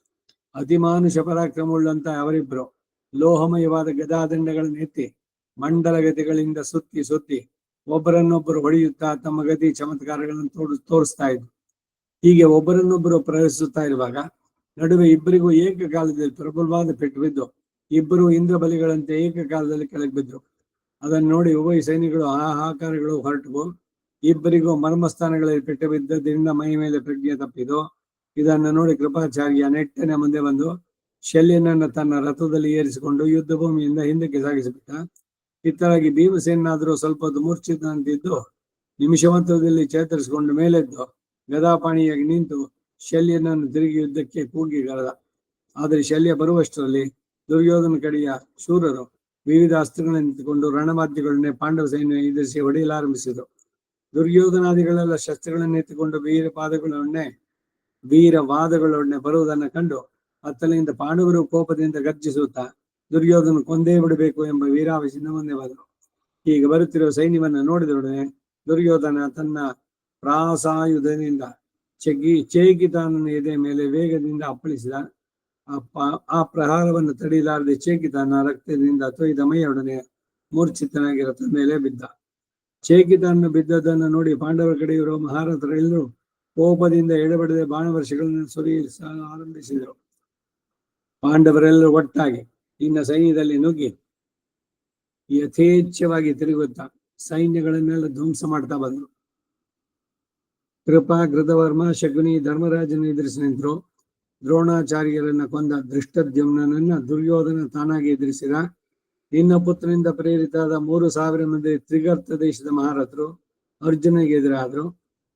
ಅತಿಮಾನುಷ ಪರಾಕ್ರಮವುಳ್ಳಂತ ಅವರಿಬ್ಬರು ಲೋಹಮಯವಾದ ಗದಾದಂಡಗಳನ್ನು ಎತ್ತಿ ಮಂಡಲ ಗತಿಗಳಿಂದ ಸುತ್ತಿ ಒಬ್ಬರನ್ನೊಬ್ಬರು ಹೊಡೆಯುತ್ತಾ ತಮ್ಮ ಗತಿ ಚಮತ್ಕಾರಗಳನ್ನು ತೋರಿಸ್ತಾ ಇದ್ರು. ಹೀಗೆ ಒಬ್ಬರನ್ನೊಬ್ಬರು ಪ್ರವೇಶಿಸುತ್ತಾ ಇರುವಾಗ ನಡುವೆ ಇಬ್ಬರಿಗೂ ಏಕಕಾಲದಲ್ಲಿ ಪ್ರಬಲವಾದ ಪೆಟ್ಟು ಬಿದ್ದು ಇಬ್ಬರು ಇಂದ್ರ ಬಲಿಗಳಂತೆ ಏಕಕಾಲದಲ್ಲಿ ಕೆಳಗೆ ಬಿದ್ರು. ಅದನ್ನು ನೋಡಿ ಉಭಯ ಸೈನಿಕಗಳು ಹಾಹಾಕಾರಗಳು ಹೊರಟವು. ಇಬ್ಬರಿಗೂ ಮರ್ಮಸ್ಥಾನಗಳಲ್ಲಿ ಪೆಟ್ಟು ಬಿದ್ದದ್ರಿಂದ ಮೈ ಮೇಲೆ ಪ್ರಜ್ಞೆ ತಪ್ಪಿದು. ಇದನ್ನು ನೋಡಿ ಕೃಪಾಚಾರ್ಯ ನೆಟ್ಟನೆ ಮುಂದೆ ಬಂದು ಶಲ್ಯನನ್ನು ತನ್ನ ರಥದಲ್ಲಿ ಏರಿಸಿಕೊಂಡು ಯುದ್ಧ ಭೂಮಿಯಿಂದ ಹಿಂದಕ್ಕೆ ಸಾಗಿಸಿಬಿಟ್ಟ. ಇತ್ತರಾಗಿ ಭೀಮಸೇನಾದರೂ ಸ್ವಲ್ಪ ಹೊತ್ತು ಮೂರ್ಛಿತನಂತಿದ್ದು ನಿಮಿಷಮಂತ್ರದಲ್ಲಿ ಚೇತರಿಸಿಕೊಂಡು ಮೇಲೆದ್ದು ಗದಾಪಾಣಿಯಾಗಿ ನಿಂತು ಶಲ್ಯನನ್ನು ತಿರುಗಿ ಯುದ್ಧಕ್ಕೆ ಕೂಗಿಗಳೆದ. ಆದರೆ ಶಲ್ಯ ಬರುವಷ್ಟರಲ್ಲಿ ದುರ್ಯೋಧನ ಕಡೆಯ ಶೂರರು ವಿವಿಧ ಅಸ್ತ್ರಗಳನ್ನು ನಿಂತುಕೊಂಡು ರಣವಾದ್ಯಗಳನ್ನೇ ಪಾಂಡವ ಸೈನ್ಯ ಎದುರಿಸಿ ಹೊಡೆಯಲಾರಂಭಿಸಿದರು. ದುರ್ಯೋಧನಾದಿಗಳೆಲ್ಲ ಶಸ್ತ್ರಗಳನ್ನು ಎತ್ತಿಕೊಂಡು ವೀರವಾದಗಳೊಡನೆ ಬರುವುದನ್ನು ಕಂಡು ಅತ್ತಲಿಂದ ಪಾಂಡವರು ಕೋಪದಿಂದ ಗರ್ಜಿಸುತ್ತಾ ದುರ್ಯೋಧನ ಕೊಂದೇ ಬಿಡಬೇಕು ಎಂಬ ವೀರಾವೇಶದಿಂದ ಮುಂದೆ ಬಂದರು. ಹೀಗೆ ಬರುತ್ತಿರುವ ಸೈನ್ಯವನ್ನು ನೋಡಿದೊಡನೆ ದುರ್ಯೋಧನ ತನ್ನ ಪ್ರಾಸಾಯುಧದಿಂದ ಚೇಕಿತಾನನ ಎದೆ ಮೇಲೆ ವೇಗದಿಂದ ಅಪ್ಪಳಿಸಿದ. ಆ ಪ್ರಹಾರವನ್ನು ತಡೆಯಲಾರದೆ ಚೇಕಿತಾನ ರಕ್ತದಿಂದ ತೊಯ್ದ ಮೈಯೊಡನೆ ಮೂರ್ಛಿತನಾಗಿ ರಥದ ಮೇಲೆ ಬಿದ್ದ. ಚೇಕಿತಾನನು ಬಿದ್ದದನ್ನು ನೋಡಿ ಪಾಂಡವರ ಕಡೆಯವರು ಮಹಾರಥರೆಲ್ಲರೂ ಕೋಪದಿಂದ ಎಡಬಡದೆ ಬಾಣವರ್ಷಗಳನ್ನು ಸುರಿಸ ಆರಂಭಿಸಿದರು. ಪಾಂಡವರೆಲ್ಲರೂ ಒಟ್ಟಾಗಿ ಇನ್ನ ಸೈನ್ಯದಲ್ಲಿ ನುಗ್ಗಿ ಯಥೇಚ್ಛವಾಗಿ ತಿರುಗುತ್ತಾ ಸೈನ್ಯಗಳನ್ನೆಲ್ಲ ಧ್ವಂಸ ಮಾಡ್ತಾ ಬಂದರು. ಕೃಪಾ, ಕೃತವರ್ಮ, ಶಕುನಿ ಧರ್ಮರಾಜನ ಎದುರಿಸಿ ನಿಂತರು. ದ್ರೋಣಾಚಾರ್ಯರನ್ನ ಕೊಂದ ದೃಷ್ಟದ್ಯುಮ್ನನನ್ನ ದುರ್ಯೋಧನ ತಾನಾಗಿ ಎದುರಿಸಿದ. ನಿನ್ನ ಪುತ್ರನಿಂದ ಪ್ರೇರಿತಾದ 3000 ಮಂದಿ ತ್ರಿಗರ್ತ ದೇಶದ ಮಹಾರಥರು ಅರ್ಜುನಿಗೆ ಎದುರಾದರು.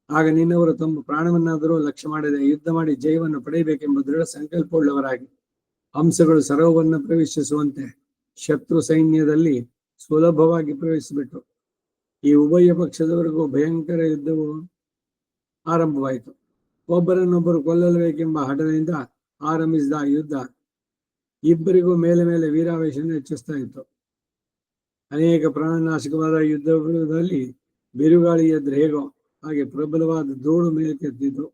ಆಗ ನಿನ್ನವರು ತಮ್ಮ ಪ್ರಾಣವನ್ನಾದರೂ ಲಕ್ಷ್ಯ ಮಾಡದೆ ಯುದ್ಧ ಮಾಡಿ ಜಯವನ್ನು ಪಡೆಯಬೇಕೆಂಬ ದೃಢ ಸಂಕಲ್ಪವುಳ್ಳವರಾಗಿ ಹಂಸಗಳು ಸರೋವರವನ್ನು ಪ್ರವೇಶಿಸುವಂತೆ ಶತ್ರು ಸೈನ್ಯದಲ್ಲಿ ಸುಲಭವಾಗಿ ಪ್ರವೇಶಿಸಿಬಿಟ್ರು. ಈ ಉಭಯ ಪಕ್ಷದವರೆಗೂ ಭಯಂಕರ ಯುದ್ಧವು ಆರಂಭವಾಯಿತು. ಒಬ್ಬರನ್ನೊಬ್ಬರು ಕೊಲ್ಲಲೇಬೇಕೆಂಬ ಹಠದಿಂದ ಆರಂಭಿಸಿದ ಯುದ್ಧ ಇಬ್ಬರಿಗೂ ಮೇಲೆ ಮೇಲೆ ವೀರಾವೇಶವನ್ನು ಹೆಚ್ಚಿಸ್ತಾ ಇತ್ತು. ಅನೇಕ ಪ್ರಾಣನಾಶಕವಾದ ಯುದ್ಧದಲ್ಲಿ ಬಿರುಗಾಳಿ ಎದ್ರೆ ಹೇಗೋ ಹಾಗೆ ಪ್ರಬಲವಾದ ಧೂಳು ಮೇಲಕ್ಕೆತ್ತಿತು.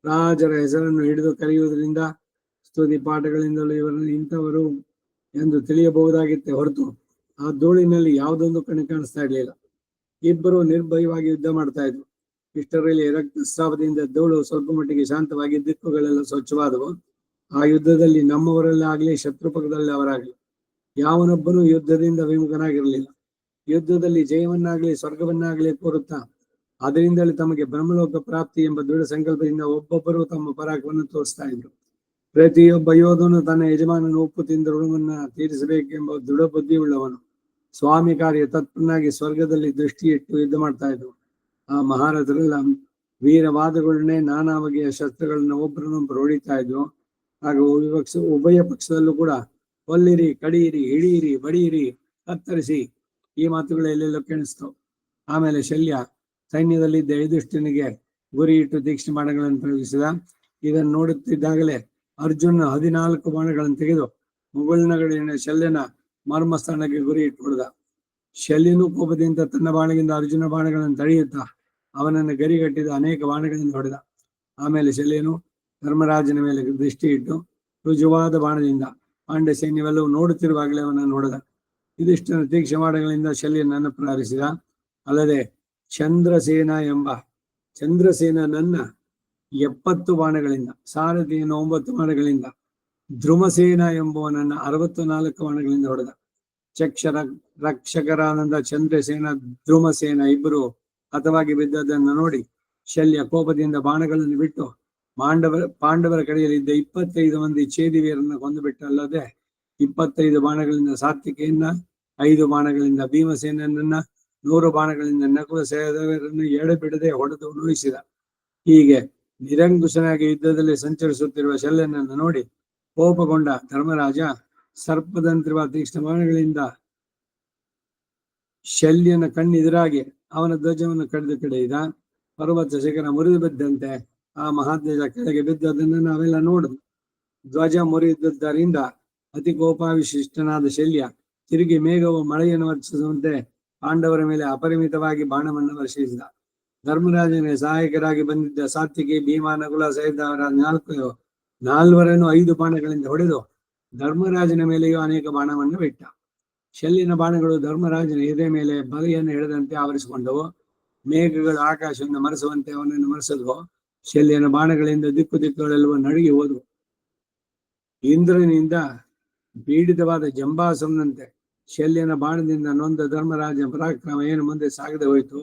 ರಾಜರ ಹೆಸರನ್ನು ಹಿಡಿದು ಕರೆಯುವುದರಿಂದ ಸ್ತುತಿ ಪಾಠಗಳಿಂದಲೂ ಇವರನ್ನು ಇಂಥವರು ಎಂದು ತಿಳಿಯಬಹುದಾಗಿತ್ತೆ ಹೊರತು ಆ ಧೂಳಿನಲ್ಲಿ ಯಾವುದೊಂದು ಕಣ್ಣು ಕಾಣಿಸ್ತಾ ಇರಲಿಲ್ಲ. ಇಬ್ಬರು ನಿರ್ಭಯವಾಗಿ ಯುದ್ಧ ಮಾಡ್ತಾ ಇದ್ರು. ಇಷ್ಟರಲ್ಲಿ ರಕ್ತಸ್ರಾವದಿಂದ ಧೂಳು ಸ್ವಲ್ಪ ಮಟ್ಟಿಗೆ ಶಾಂತವಾಗಿ ದಿಕ್ಕುಗಳೆಲ್ಲ ಸ್ವಚ್ಛವಾದವು. ಆ ಯುದ್ಧದಲ್ಲಿ ನಮ್ಮವರಲ್ಲಾಗ್ಲಿ ಶತ್ರುಪಕ್ಷದಲ್ಲಿ ಅವರಾಗ್ಲಿ ಯಾವನೊಬ್ಬನೂ ಯುದ್ಧದಿಂದ ವಿಮುಖನಾಗಿರಲಿಲ್ಲ. ಯುದ್ಧದಲ್ಲಿ ಜಯವನ್ನಾಗ್ಲಿ ಸ್ವರ್ಗವನ್ನಾಗ್ಲಿ ಕೋರುತ್ತಾ ಅದರಿಂದಲೇ ತಮಗೆ ಬ್ರಹ್ಮಲೋಕ ಪ್ರಾಪ್ತಿ ಎಂಬ ದೃಢ ಸಂಕಲ್ಪದಿಂದ ಒಬ್ಬೊಬ್ಬರು ತಮ್ಮ ಪರಾಕ್ರಮವನ್ನು ತೋರಿಸ್ತಾ ಇದ್ರು. ಪ್ರತಿಯೊಬ್ಬ ಯೋಧನು ತನ್ನ ಯಜಮಾನನು ಉಪ್ಪು ತಿಂದ ಋಣವನ್ನ ತೀರಿಸಬೇಕೆಂಬ ದೃಢ ಬುದ್ಧಿಯುಳ್ಳವನು ಸ್ವಾಮಿ ಕಾರ್ಯ ತತ್ಪರನಾಗಿ ಸ್ವರ್ಗದಲ್ಲಿ ದೃಷ್ಟಿ ಇಟ್ಟು ಯುದ್ಧ ಮಾಡ್ತಾ ಇದ್ರು. ಆ ಮಹಾರಥರೆಲ್ಲ ವೀರವಾದಗಳನ್ನೇ ನಾನಾ ಬಗೆಯ ಶಸ್ತ್ರಗಳನ್ನ ಒಬ್ಬರನ್ನೊಬ್ಬರು ಹೊಡಿತಾ ಇದ್ರು. ಹಾಗೂ ಉಭಯ ಪಕ್ಷದಲ್ಲೂ ಕೂಡ ಕೊಲ್ಲಿರಿ, ಕಡಿಯಿರಿ, ಹಿಡಿಯಿರಿ, ಬಡಿಯಿರಿ, ಕತ್ತರಿಸಿ ಈ ಮಾತುಗಳು ಎಲ್ಲೆಲ್ಲೋ ಕೇಳಿಸ್ತವು. ಆಮೇಲೆ ಶಲ್ಯ ಸೈನ್ಯದಲ್ಲಿದ್ದ ಯುಧಿಷ್ಠಿರನಿಗೆ ಗುರಿ ಇಟ್ಟು ತೀಕ್ಷ್ಣ ಬಾಣಗಳನ್ನು ಪ್ರಯೋಗಿಸಿದ. ಇದನ್ನು ನೋಡುತ್ತಿದ್ದಾಗಲೇ ಅರ್ಜುನ 14 ಬಾಣಗಳನ್ನು ತೆಗೆದು ಮುಗುಳ್ನಗಡಿನ ಶಲ್ಯನ ಮರ್ಮಸ್ಥಾನಕ್ಕೆ ಗುರಿ ಇಟ್ಟು ಹೊಡೆದ. ಶಲ್ಯನು ಕೋಪದಿಂದ ತನ್ನ ಬಾಣದಿಂದ ಅರ್ಜುನ ಬಾಣಗಳನ್ನು ತಡೆಯುತ್ತಾ ಅವನನ್ನು ಗರಿಗಟ್ಟಿದ ಅನೇಕ ಬಾಣಗಳಿಂದ ಹೊಡೆದ. ಆಮೇಲೆ ಶಲ್ಯನು ಧರ್ಮರಾಜನ ಮೇಲೆ ದೃಷ್ಟಿ ಇಟ್ಟು ರುಜುವಾದ ಬಾಣದಿಂದ ಪಾಂಡ್ಯ ಸೈನ್ಯವೆಲ್ಲವೂ ನೋಡುತ್ತಿರುವಾಗಲೇ ಅವನನ್ನು ಹೊಡೆದ. ಇದಿಷ್ಟನ್ನು ತೀಕ್ಷ್ಣ ಬಾಣಗಳಿಂದ ಶಲ್ಯನನ್ನು ಪ್ರಾರಿಸಿದ. ಅಲ್ಲದೆ ಚಂದ್ರಸೇನನನ್ನ 70 ಬಾಣಗಳಿಂದ, ಸಾರಥಿಯನ್ನು 9 ಬಾಣಗಳಿಂದ, ಧ್ರುಮಸೇನ ಎಂಬುವನನ್ನ 64 ಬಾಣಗಳಿಂದ ಹೊಡೆದ. ರಕ್ಷಕರಾನಂದ ಚಂದ್ರಸೇನ, ಧ್ರುಮಸೇನ ಇಬ್ಬರು ಹತವಾಗಿ ಬಿದ್ದದನ್ನು ನೋಡಿ ಶಲ್ಯ ಕೋಪದಿಂದ ಬಾಣಗಳನ್ನು ಬಿಟ್ಟು ಪಾಂಡವರ ಕಡೆಯಲ್ಲಿದ್ದ 25 ಮಂದಿ ಛೇದಿವೀರನ್ನು ಕೊಂದು ಬಿಟ್ಟಲ್ಲದೆ 25 ಬಾಣಗಳಿಂದ ಸಾತ್ವಿಕೆಯನ್ನ, 5 ಬಾಣಗಳಿಂದ ಭೀಮಸೇನನ್ನ, 100 ಬಾಣಗಳಿಂದ ನಕುಲ ಸಹದೇವರನ್ನು ಎಡೆಬಿಡದೆ ಹೊಡೆದು ನೋಯಿಸಿದ. ಹೀಗೆ ನಿರಂಕುಶನಾಗಿ ಯುದ್ಧದಲ್ಲಿ ಸಂಚರಿಸುತ್ತಿರುವ ಶಲ್ಯನನ್ನು ನೋಡಿ ಕೋಪಗೊಂಡ ಧರ್ಮರಾಜ ಸರ್ಪದಂತಿರುವ ತೀಕ್ಷ್ಣ ಬಾಣಗಳಿಂದ ಶಲ್ಯನ ಕಣ್ಣೆದುರಾಗಿ ಅವನ ಧ್ವಜವನ್ನು ಕಡಿದು ಕಡೆಯಿದ. ಪರ್ವತ ಶಿಖರ ಮುರಿದು ಬಿದ್ದಂತೆ ಆ ಮಹಾಧ್ವಜ ಕೆಳಗೆ ಬಿದ್ದದನ್ನು ನಾವೆಲ್ಲ ನೋಡಿದ್ವು. ಧ್ವಜ ಮುರಿದಿದ್ದರಿಂದ ಅತಿ ಕೋಪಾವಿಶಿಷ್ಟನಾದ ಶಲ್ಯ ತಿರುಗಿ ಮೇಘವು ಮಳೆಯನ್ನು ವರ್ಷಿಸುವಂತೆ ಪಾಂಡವರ ಮೇಲೆ ಅಪರಿಮಿತವಾಗಿ ಬಾಣವನ್ನು ವರ್ಷಿಸಿದ. ಧರ್ಮರಾಜನಿಗೆ ಸಹಾಯಕರಾಗಿ ಬಂದಿದ್ದ ಸಾತ್ವಿಕಿ, ಭೀಮ, ನಕುಲ ಸಹಿತವರ 4 5 ಬಾಣಗಳಿಂದ ಹೊಡೆದು ಧರ್ಮರಾಜನ ಮೇಲೆಯೂ ಅನೇಕ ಬಾಣವನ್ನು ಬಿಟ್ಟ. ಶಲ್ಯನ ಬಾಣಗಳು ಧರ್ಮರಾಜನ ಎದೆ ಮೇಲೆ ಬಲೆಯನ್ನು ಎಳೆದಂತೆ ಆವರಿಸಿಕೊಂಡವು. ಮೇಘಗಳು ಆಕಾಶವನ್ನು ಮರೆಸುವಂತೆ ಅವನನ್ನು ಮರೆಸಿದ್ವು. ಶಲ್ಯನ ಬಾಣಗಳಿಂದ ದಿಕ್ಕುಗಳೆಲ್ಲವೂ ನಡುಗಿ ಹೋದವು. ಇಂದ್ರನಿಂದ ಪೀಡಿತವಾದ ಜಂಬಾಸಂನಂತೆ ಶಲ್ಯನ ಬಾಣದಿಂದ ನೊಂದ ಧರ್ಮರಾಜನ ಪರಾಕ್ರಮ ಏನು ಮುಂದೆ ಸಾಗದೆ ಹೋಯಿತು.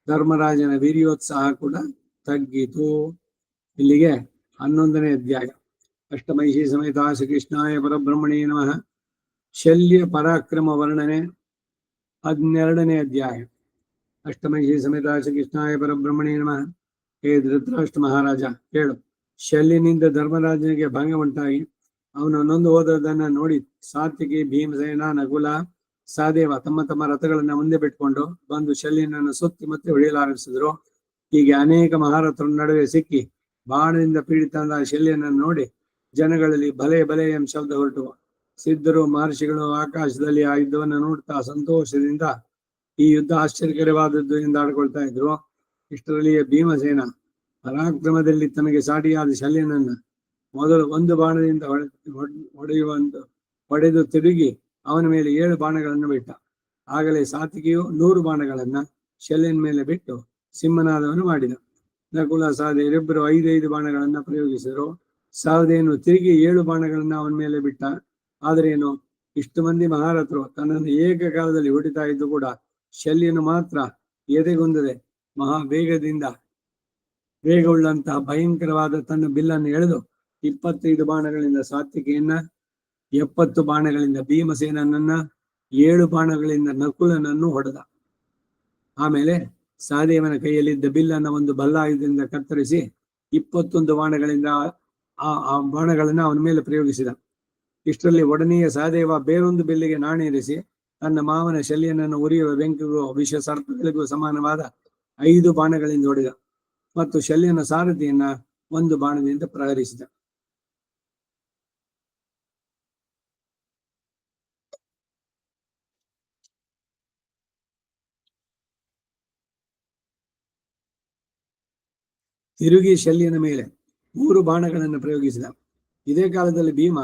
ಧರ್ಮರಾಜನ ವೀರ್ಯೋತ್ಸಾಹ ಕೂಡ ತಗ್ಗಿತು. ಇಲ್ಲಿಗೆ 11ನೇ ಅಧ್ಯಾಯ. ಅಷ್ಟಮೈಷಿ ಸಮೇತ ಶ್ರೀಕೃಷ್ಣಾಯ ಪರಬ್ರಹ್ಮಣೇ ನಮಃ. ಶಲ್ಯ ಪರಾಕ್ರಮ ವರ್ಣನೆ 12ನೇ ಅಧ್ಯಾಯ. ಅಷ್ಟಮೈಷಿ ಸಮೇತ ಶ್ರೀಕೃಷ್ಣಾಯ ಪರಬ್ರಹ್ಮಣೇ ನಮಃ. ಹೇ ಧೃತರಾಷ್ಟ್ರ ಮಹಾರಾಜ, ಕೇಳು. ಶಲ್ಯನಿಂದ ಧರ್ಮರಾಜನಿಗೆ ಭಂಗ ಉಂಟಾಗಿ ಅವನು ನೊಂದು ಹೋದದನ್ನ ನೋಡಿ ಸಾತ್ವಿಕಿ, ಭೀಮಸೇನ, ನಕುಲ, ಸಹದೇವ ತಮ್ಮ ತಮ್ಮ ರಥಗಳನ್ನ ಮುಂದೆ ಬಿಟ್ಕೊಂಡು ಬಂದು ಶಲ್ಯನನ್ನು ಸುತ್ತಿ ಮತ್ತೆ ಹೊಡೆಯಲಾರಂಭಿಸಿದ್ರು. ಹೀಗೆ ಅನೇಕ ಮಹಾರಥರ ನಡುವೆ ಸಿಕ್ಕಿ ಬಾಣದಿಂದ ಪೀಡಿತನಾದ ಶಲ್ಯನನ್ನು ನೋಡಿ ಜನಗಳಲ್ಲಿ ಭಲೆ ಭಲೆ ಎಂಬ ಶಬ್ದ ಹೊರಟು. ಸಿದ್ಧರು, ಮಹರ್ಷಿಗಳು ಆಕಾಶದಲ್ಲಿ ಆ ಯುದ್ಧವನ್ನು ನೋಡ್ತಾ ಸಂತೋಷದಿಂದ ಈ ಯುದ್ಧ ಆಶ್ಚರ್ಯಕರವಾದದ್ದು ಎಂದು ಆಡ್ಕೊಳ್ತಾ ಇದ್ರು. ಇಷ್ಟರಲ್ಲಿಯೇ ಭೀಮಸೇನ ಪರಾಕ್ರಮದಲ್ಲಿ ತನಗೆ ಸಾಟಿಯಾದ ಶಲ್ಯನನ್ನ ಮೊದಲು 1 ಬಾಣದಿಂದ ಹೊಡೆದು ತಿರುಗಿ ಅವನ ಮೇಲೆ 7 ಬಾಣಗಳನ್ನು ಬಿಟ್ಟ. ಆಗಲೇ ಸಾತ್ವಿಕೆಯು 100 ಬಾಣಗಳನ್ನ ಶಲ್ಯನ ಮೇಲೆ ಬಿಟ್ಟು ಸಿಂಹನಾದವನು ಮಾಡಿದ. ನಕುಲ, ಸಹದೇವರಿಬ್ಬರು 5 ಬಾಣಗಳನ್ನ ಪ್ರಯೋಗಿಸಿದರು. ಸಹದೇವನು ತಿರುಗಿ 7 ಬಾಣಗಳನ್ನ ಅವನ ಮೇಲೆ ಬಿಟ್ಟ. ಆದ್ರೇನು ಇಷ್ಟು ಮಂದಿ ಮಹಾರಥರು ತನ್ನನ್ನು ಏಕಕಾಲದಲ್ಲಿ ಹೊಡಿತಾ ಇದ್ದು ಕೂಡ ಶಲ್ಯನು ಮಾತ್ರ ಎದೆಗುಂದದೆ ವೇಗವುಳ್ಳಂತಹ ಭಯಂಕರವಾದ ತನ್ನ ಬಿಲ್ಲನ್ನು ಎಳೆದು 25 ಬಾಣಗಳಿಂದ ಸಾತ್ವಿಕೆಯನ್ನ, 70 ಬಾಣಗಳಿಂದ ಭೀಮಸೇನನನ್ನ, 7 ಬಾಣಗಳಿಂದ ನಕುಲನನ್ನು ಹೊಡೆದ. ಆಮೇಲೆ ಸಹದೇವನ ಕೈಯಲ್ಲಿದ್ದ ಬಿಲ್ಲನ್ನು ಒಂದು ಬಲ್ಲಾಯುಧದಿಂದ ಕತ್ತರಿಸಿ 21 ಬಾಣಗಳಿಂದ ಆ ಬಾಣಗಳನ್ನು ಅವನ ಮೇಲೆ ಪ್ರಯೋಗಿಸಿದ. ಇಷ್ಟರಲ್ಲಿ ಒಡನೆಯ ಸಹದೇವ ಬೇರೊಂದು ಬಿಲ್ಲಿಗೆ ನಾಣೆ ಇರಿಸಿ ತನ್ನ ಮಾವನ ಶಲ್ಯನನ್ನು ಉರಿಯುವ ಬೆಂಕಿಗೂ ವಿಷ ಸರ್ಪಗಳಿಗೂ ಸಮಾನವಾದ 5 ಬಾಣಗಳಿಂದ ಹೊಡೆದ ಮತ್ತು ಶಲ್ಯನ ಸಾರಥಿಯನ್ನ 1 ಬಾಣದಿಂದ ಪ್ರಹರಿಸಿದ. ತಿರುಗಿ ಶಲ್ಯನ ಮೇಲೆ 3 ಬಾಣಗಳನ್ನು ಪ್ರಯೋಗಿಸಿದ. ಇದೇ ಕಾಲದಲ್ಲಿ ಭೀಮ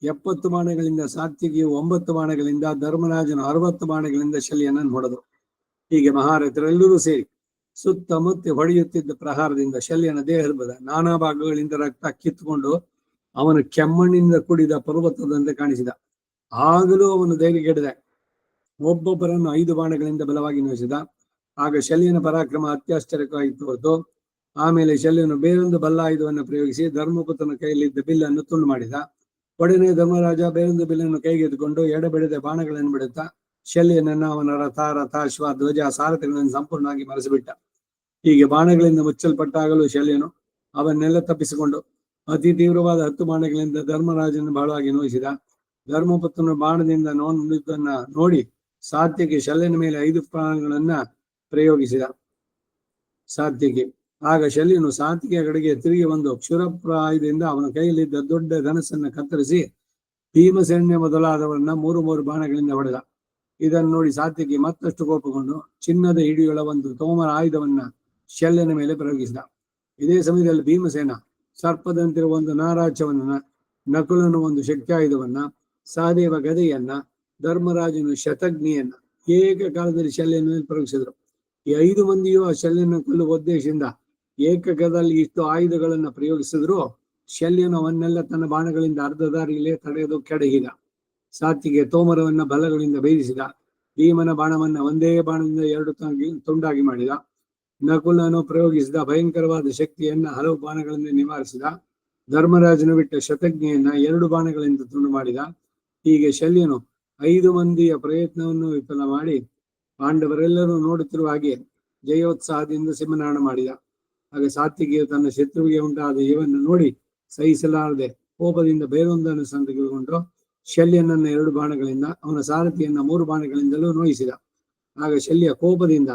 70 ಬಾಣಗಳಿಂದ, ಸಾತ್ಯಕಿಯು 9 ಬಾಣಗಳಿಂದ, ಧರ್ಮರಾಜನು 60 ಬಾಣಗಳಿಂದ ಶಲ್ಯನನ್ನು ಹೊಡೆದರು. ಹೀಗೆ ಮಹಾರಥರೆಲ್ಲರೂ ಸೇರಿ ಸುತ್ತಮುತ್ತ ಹೊಡೆಯುತ್ತಿದ್ದ ಪ್ರಹಾರದಿಂದ ಶಲ್ಯನ ದೇಹದ ನಾನಾ ಭಾಗಗಳಿಂದ ರಕ್ತ ಕಿತ್ತುಕೊಂಡು ಅವನು ಕೆಮ್ಮಣ್ಣಿನಿಂದ ಕೂಡಿದ ಪರ್ವತದಂತೆ ಕಾಣಿಸಿದ. ಆಗಲೂ ಅವನು ಧೈರ್ಯಗೆಡದೆ ಒಬ್ಬೊಬ್ಬರನ್ನು 5 ಬಾಣಗಳಿಂದ ಬಲವಾಗಿ ನೋಯಿಸಿದ. ಆಗ ಶಲ್ಯನ ಪರಾಕ್ರಮ ಅತ್ಯಾಶ್ಚರ್ಯಕವಾಗಿತ್ತು ಹೊರತು. ಆಮೇಲೆ ಶಲ್ಯನು ಬೇರೊಂದು ಬಲ್ಲಾಯುಧವನ್ನು ಪ್ರಯೋಗಿಸಿ ಧರ್ಮಪುತ್ರನ ಕೈಯಲ್ಲಿದ್ದ ಬಿಲ್ಲನ್ನು ತುಂಡು ಮಾಡಿದ. ಒಡನೆ ಧರ್ಮರಾಜ ಬೇರೊಂದು ಬಿಲ್ಲನ್ನು ಕೈಗೆತ್ತಿಕೊಂಡು ಎಡಬಿಡದೆ ಬಾಣಗಳನ್ನು ಬಿಡುತ್ತಾ ಶಲ್ಯನನ್ನು, ಅವನ ರಥ, ಅಶ್ವ, ಧ್ವಜ, ಸಾರಥಿಗಳನ್ನು ಸಂಪೂರ್ಣವಾಗಿ ಮರೆಸಿಬಿಟ್ಟ. ಹೀಗೆ ಬಾಣಗಳಿಂದ ಮುಚ್ಚಲ್ಪಟ್ಟಾಗಲೂ ಶಲ್ಯನು ಅವನ್ನೆಲ್ಲ ತಪ್ಪಿಸಿಕೊಂಡು ಅತಿ ತೀವ್ರವಾದ 10 ಬಾಣಗಳಿಂದ ಧರ್ಮರಾಜನ ಬಹಳವಾಗಿ ನೋಯಿಸಿದ. ಧರ್ಮಪುತ್ರನ ಬಾಣದಿಂದ ನೋಡಿದ್ದನ್ನ ನೋಡಿ ಸಾತ್ಯಕಿ ಶಲ್ಯನ ಮೇಲೆ 5 ಬಾಣಗಳನ್ನ ಪ್ರಯೋಗಿಸಿದ. ಸಾತ್ಯಕಿ ಆಗ ಶಲ್ಯನು ಸಾತ್ಯಕಿಯ ಕಡೆಗೆ ತಿರುಗಿ ಒಂದು ಕ್ಷುರಪ್ರಾಯದಿಂದ ಅವನ ಕೈಯಲ್ಲಿದ್ದ ದೊಡ್ಡ ಧನಸ್ಸನ್ನು ಕತ್ತರಿಸಿ ಭೀಮಸೇನ ಮೊದಲಾದವರನ್ನ 3 ಬಾಣಗಳಿಂದ ಹೊಡೆದ. ಇದನ್ನು ನೋಡಿ ಸಾತ್ಯಕಿ ಮತ್ತಷ್ಟು ಕೋಪಗೊಂಡು ಚಿನ್ನದ ಹಿಡಿಯುಳ್ಳ ಒಂದು ತೋಮರ ಆಯುಧವನ್ನ ಶಲ್ಯನ ಮೇಲೆ ಪ್ರಯೋಗಿಸಿದ. ಇದೇ ಸಮಯದಲ್ಲಿ ಭೀಮಸೇನ ಸರ್ಪದಂತಿರುವ ಒಂದು ನಾರಾಚವನ್ನ, ನಕುಲನು ಒಂದು ಶಕ್ತ್ಯಾಯುಧವನ್ನ, ಸಹದೇವ ಗದೆಯನ್ನ, ಧರ್ಮರಾಜನು ಶತಗ್ನಿಯನ್ನ ಏಕಕಾಲದಲ್ಲಿ ಶಲ್ಯನ ಮೇಲೆ ಪ್ರಯೋಗಿಸಿದರು. ಈ 5 ಮಂದಿಯು ಆ ಶಲ್ಯನ ಕೊಲ್ಲುವ ಉದ್ದೇಶದಿಂದ ಏಕಕಾಲದಲ್ಲಿ ಇಷ್ಟು ಆಯುಧಗಳನ್ನ ಪ್ರಯೋಗಿಸಿದ್ರು. ಶಲ್ಯನು ಅವನ್ನೆಲ್ಲ ತನ್ನ ಬಾಣಗಳಿಂದ ಅರ್ಧ ದಾರಿಯಲ್ಲೇ ತಡೆದು ಕೆಡಹಿದ. ಸಾತ್ಯಕಿಗೆ ತೋಮರವನ್ನ ಬಲಗಳಿಂದ ಭೇದಿಸಿದ. ಭೀಮನ ಬಾಣವನ್ನ ಒಂದೇ ಬಾಣದಿಂದ 2 ತುಂಡಾಗಿ ಮಾಡಿದ. ನಕುಲನು ಪ್ರಯೋಗಿಸಿದ ಭಯಂಕರವಾದ ಶಕ್ತಿಯನ್ನ ಹಲವು ಬಾಣಗಳಿಂದ ನಿವಾರಿಸಿದ. ಧರ್ಮರಾಜನು ಬಿಟ್ಟ ಶತಜ್ಞೆಯನ್ನ 2 ಬಾಣಗಳಿಂದ ತುಂಡು ಮಾಡಿದ. ಹೀಗೆ ಶಲ್ಯನು 5 ಮಂದಿಯ ಪ್ರಯತ್ನವನ್ನು ವಿಫಲ ಮಾಡಿ ಪಾಂಡವರೆಲ್ಲರೂ ನೋಡುತ್ತಿರುವ ಹಾಗೆ ಜಯೋತ್ಸಾಹದಿಂದ ಸಿಂಹನಾಣ ಮಾಡಿದ. ಆಗ ಸಾತ್ಯಕಿಯು ತನ್ನ ಶತ್ರುವಿಗೆ ಉಂಟಾದ ಇವನ್ನು ನೋಡಿ ಸಹಿಸಲಾರದೆ ಕೋಪದಿಂದ ಬೇರೊಂದನ್ನು ಸಂತಗೊಂಡು ಶಲ್ಯನನ್ನ 2 ಬಾಣಗಳಿಂದ, ಅವನ ಸಾರಥಿಯನ್ನ 3 ಬಾಣಗಳಿಂದಲೂ ನೋಯಿಸಿದ. ಆಗ ಶಲ್ಯ ಕೋಪದಿಂದ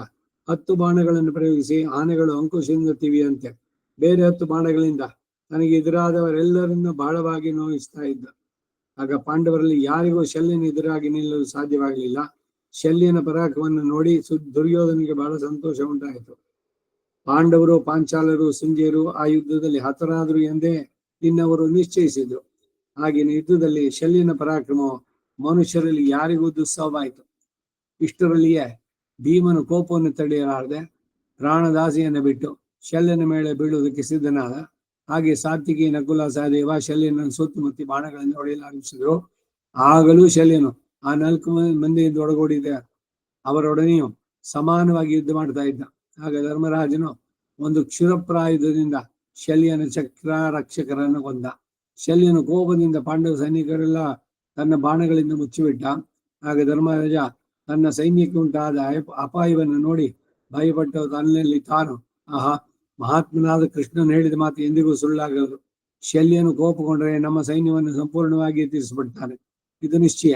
10 ಬಾಣಗಳನ್ನು ಪ್ರಯೋಗಿಸಿ ಆನೆಗಳು ಅಂಕುಶದಿಂದ ತಿವಿಯಂತೆ ಬೇರೆ 10 ಬಾಣಗಳಿಂದ ತನಗೆ ಎದುರಾದವರೆಲ್ಲರನ್ನು ಬಹಳವಾಗಿ ನೋಯಿಸ್ತಾ ಇದ್ದ. ಆಗ ಪಾಂಡವರಲ್ಲಿ ಯಾರಿಗೂ ಶಲ್ಯನ ಎದುರಾಗಿ ನಿಲ್ಲಲು ಸಾಧ್ಯವಾಗಲಿಲ್ಲ. ಶಲ್ಯನ ಪರಾಕ್ರಮವನ್ನು ನೋಡಿ ದುರ್ಯೋಧನಿಗೆ ಬಹಳ ಸಂತೋಷ ಉಂಟಾಯಿತು. ಪಾಂಡವರು, ಪಾಂಚಾಲರು, ಸಿಂಧಿಯರು ಆ ಯುದ್ಧದಲ್ಲಿ ಹತರಾದರು ಎಂದೇ ಇನ್ನವರು ನಿಶ್ಚಯಿಸಿದ್ರು. ಆಗಿನ ಯುದ್ಧದಲ್ಲಿ ಶಲ್ಯನ ಪರಾಕ್ರಮವು ಮನುಷ್ಯರಲ್ಲಿ ಯಾರಿಗೂ ದುಸ್ಸಾವಾಯಿತು. ಇಷ್ಟರಲ್ಲಿಯೇ ಭೀಮನು ಕೋಪವನ್ನು ತಡೆಯಲಾರದೆ ಪ್ರಾಣದಾಸಿಯನ್ನು ಬಿಟ್ಟು ಶಲ್ಯನ ಮೇಲೆ ಬೀಳುವುದಕ್ಕೆ ಸಿದ್ಧನಾದ. ಹಾಗೆ ಸಾತ್ಯಕಿ, ನಕುಲ, ಸಹದೇವ ಶಲ್ಯನನ್ನು ಸುತ್ತಮುತ್ತಿ ಬಾಣಗಳಿಂದ ಹೊಡೆಯಲಾರಂಭಿಸಿದ್ರು. ಆಗಲೂ ಶಲ್ಯನು ಆ 4 ಮಂದಿಯಿಂದ ಒಳಗೂಡಿದ ಅವರೊಡನೆಯೂ ಸಮಾನವಾಗಿ ಯುದ್ಧ ಮಾಡ್ತಾ ಇದ್ದ. ಆಗ ಧರ್ಮರಾಜನು ಒಂದು ಕ್ಷುರಪ್ರಾಯುಧದಿಂದ ಶಲ್ಯನ ಚಕ್ರ ರಕ್ಷಕರನ್ನು ಕೊಂದ. ಶಲ್ಯನು ಕೋಪದಿಂದ ಪಾಂಡವ ಸೈನಿಕರೆಲ್ಲ ತನ್ನ ಬಾಣಗಳಿಂದ ಮುಚ್ಚಿಬಿಟ್ಟ. ಆಗ ಧರ್ಮರಾಜ ತನ್ನ ಸೈನ್ಯಕ್ಕೆ ಉಂಟಾದ ಅಪಾಯವನ್ನು ನೋಡಿ ಭಯಪಟ್ಟು ತನ್ನಲ್ಲಿ ತಾನು, ಆಹಾ, ಮಹಾತ್ಮನಾದ ಕೃಷ್ಣನು ಹೇಳಿದ ಮಾತು ಎಂದಿಗೂ ಸುಳ್ಳಾಗದು. ಶಲ್ಯನು ಕೋಪಗೊಂಡರೆ ನಮ್ಮ ಸೈನ್ಯವನ್ನು ಸಂಪೂರ್ಣವಾಗಿ ಎತ್ತಿರಿಸಿಬಿಡ್ತಾನೆ, ಇದು ನಿಶ್ಚಯ.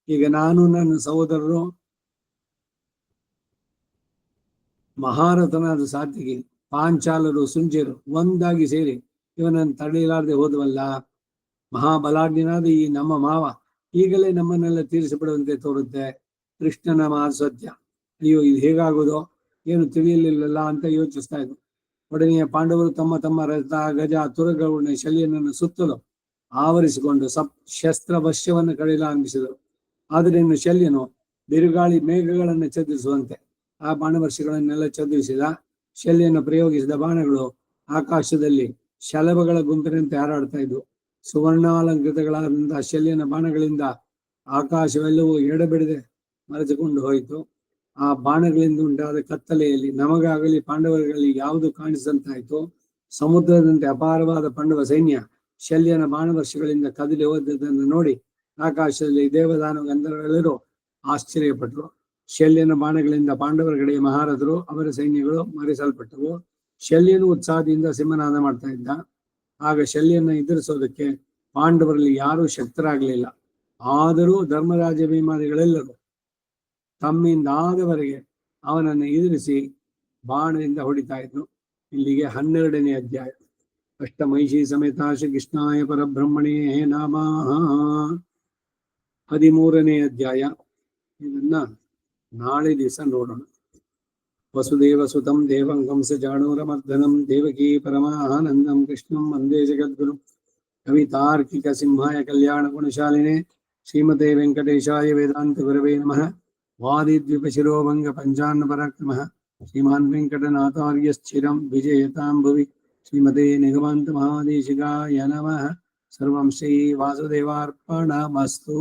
ಈಗ ನಾನು, ನನ್ನ ಸಹೋದರರು, ಮಹಾರಥನಾದ ಸಾತ್ಯಕಿ, ಪಾಂಚಾಲರು, ಸುಂಜರು ಒಂದಾಗಿ ಸೇರಿ ಇವನನ್ನು ತಡೆಯಲಾರದೆ ಹೋದವಲ್ಲ. ಮಹಾಬಲಾಢ್ಯನಾದ ಈ ನಮ್ಮ ಮಾವ ಈಗಲೇ ನಮ್ಮನ್ನೆಲ್ಲ ತೀರಿಸಿಬಿಡುವಂತೆ ತೋರುತ್ತೆ. ಕೃಷ್ಣನ ಮಹಾಸತ್ಯ, ಅಯ್ಯೋ ಇದು ಹೇಗಾಗೋದೋ ಏನು ತಿಳಿಯಲಿಲ್ಲಲ್ಲ ಅಂತ ಯೋಚಿಸ್ತಾ ಇದ್ರು. ಒಡನೆಯ ಪಾಂಡವರು ತಮ್ಮ ತಮ್ಮ ರಥ, ಗಜ, ತುರಗಗಳನ್ನ ಶಲ್ಯನನ್ನು ಸುತ್ತಲೂ ಆವರಿಸಿಕೊಂಡು ಶಸ್ತ್ರವಶ್ಯವನ್ನು ಕಳೆಯಲಾರಂಭಿಸಿದರು. ಆದರೆ ಇನ್ನು ಶಲ್ಯನು ಬಿರುಗಾಳಿ ಮೇಘಗಳನ್ನು ಚದುರಿಸುವಂತೆ ಆ ಬಾಣವರ್ಷಗಳನ್ನೆಲ್ಲ ಚದುರಿಸಿದ. ಶಲ್ಯನ ಪ್ರಯೋಗಿಸಿದ ಬಾಣಗಳು ಆಕಾಶದಲ್ಲಿ ಶಲಭಗಳ ಗುಂಪಿನಂತೆ ಹಾರಾಡ್ತಾ ಇದ್ವು. ಸುವರ್ಣಾಲಂಕೃತಗಳಾದಂತಹ ಶಲ್ಯನ ಬಾಣಗಳಿಂದ ಆಕಾಶವೆಲ್ಲವೂ ಎಡಬಿಡದೆ ಮರೆತುಕೊಂಡು ಹೋಯಿತು. ಆ ಬಾಣಗಳಿಂದ ಉಂಟಾದ ಕತ್ತಲೆಯಲ್ಲಿ ನಮಗಾಗಲಿ ಪಾಂಡವರಲ್ಲಿ ಯಾವುದು ಕಾಣಿಸಂತಾಯಿತು. ಸಮುದ್ರದಂತೆ ಅಪಾರವಾದ ಪಾಂಡವ ಸೈನ್ಯ ಶಲ್ಯನ ಬಾಣವರ್ಷಗಳಿಂದ ಕದಲಿ ಹೋದದನ್ನು ನೋಡಿ ಆಕಾಶದಲ್ಲಿ ದೇವದಾನ ಗಂಧರ್ವರೆಲ್ಲರೂ ಆಶ್ಚರ್ಯಪಟ್ಟರು. ಶಲ್ಯನ ಬಾಣಗಳಿಂದ ಪಾಂಡವರ ಕಡೆಯ ಮಹಾರಥರು ಅವರ ಸೈನ್ಯಗಳು ಮರೆಸಲ್ಪಟ್ಟವು. ಶಲ್ಯನು ಉತ್ಸಾಹದಿಂದ ಸಿಂಹನಾದ ಮಾಡ್ತಾ ಇದ್ದ. ಆಗ ಶಲ್ಯನ ಎದುರಿಸೋದಕ್ಕೆ ಪಾಂಡವರಲ್ಲಿ ಯಾರೂ ಶಕ್ತರಾಗಲಿಲ್ಲ. ಆದರೂ ಧರ್ಮರಾಜ ಭೀಮಾದಿಗಳೆಲ್ಲರೂ ತಮ್ಮಿಂದಾದವರೆಗೆ ಅವನನ್ನು ಎದುರಿಸಿ ಬಾಣದಿಂದ ಹೊಡಿತಾ ಇದ್ರು. ಇಲ್ಲಿಗೆ 12ನೇ ಅಧ್ಯಾಯ. ಅಷ್ಟಮೈಷಿ ಸಮೇತ ಶ್ರೀಕೃಷ್ಣಾಯ ಪರಬ್ರಹ್ಮಣೇ ನಮಃ. 13ನೇ ಅಧ್ಯಾಯ. ಇದನ್ನ ನಾಳೆ ದಿವಸ ನೋಡೋಣ. ವಸುದೇವ ಸುತಂ ದೇವಂ ಕಂಸಚಾಣೂರಮರ್ದನಂ ದೇವಕೀ ಪರಮಾನಂದಂ ಕೃಷ್ಣಂ ವಂದೇ ಜಗದ್ಗುರು. ಕವಿತಾರ್ಕಿಕ ಸಿಂಹಾಯ ಕಲ್ಯಾಣ ಗುಣಶಾಲಿನೇ ಶ್ರೀಮತೆ ವೆಂಕಟೇಶಾಯ ವೇದಾಂತ ಗುರವೇ ನಮಃ. ವಾದಿದ್ವಿಪ ಶಿರೋಭಂಗ ಪಂಚಾನ್ನ ಪರಾಕ್ರಮಃ ಶ್ರೀಮಾನ್ ವೆಂಕಟನಾಥಾರ್ಯಶ್ಚಿರಂ ವಿಜಯತಾಂ ಭುವಿ. ಶ್ರೀಮತೆ ನಿಗಮಾಂತ ಮಹಾದೇಶಿಕಾಯ ನಮಃ. ಸರ್ವಂ ಶ್ರೀ ವಾಸುದೇವಾರ್ಪಣಮಸ್ತು.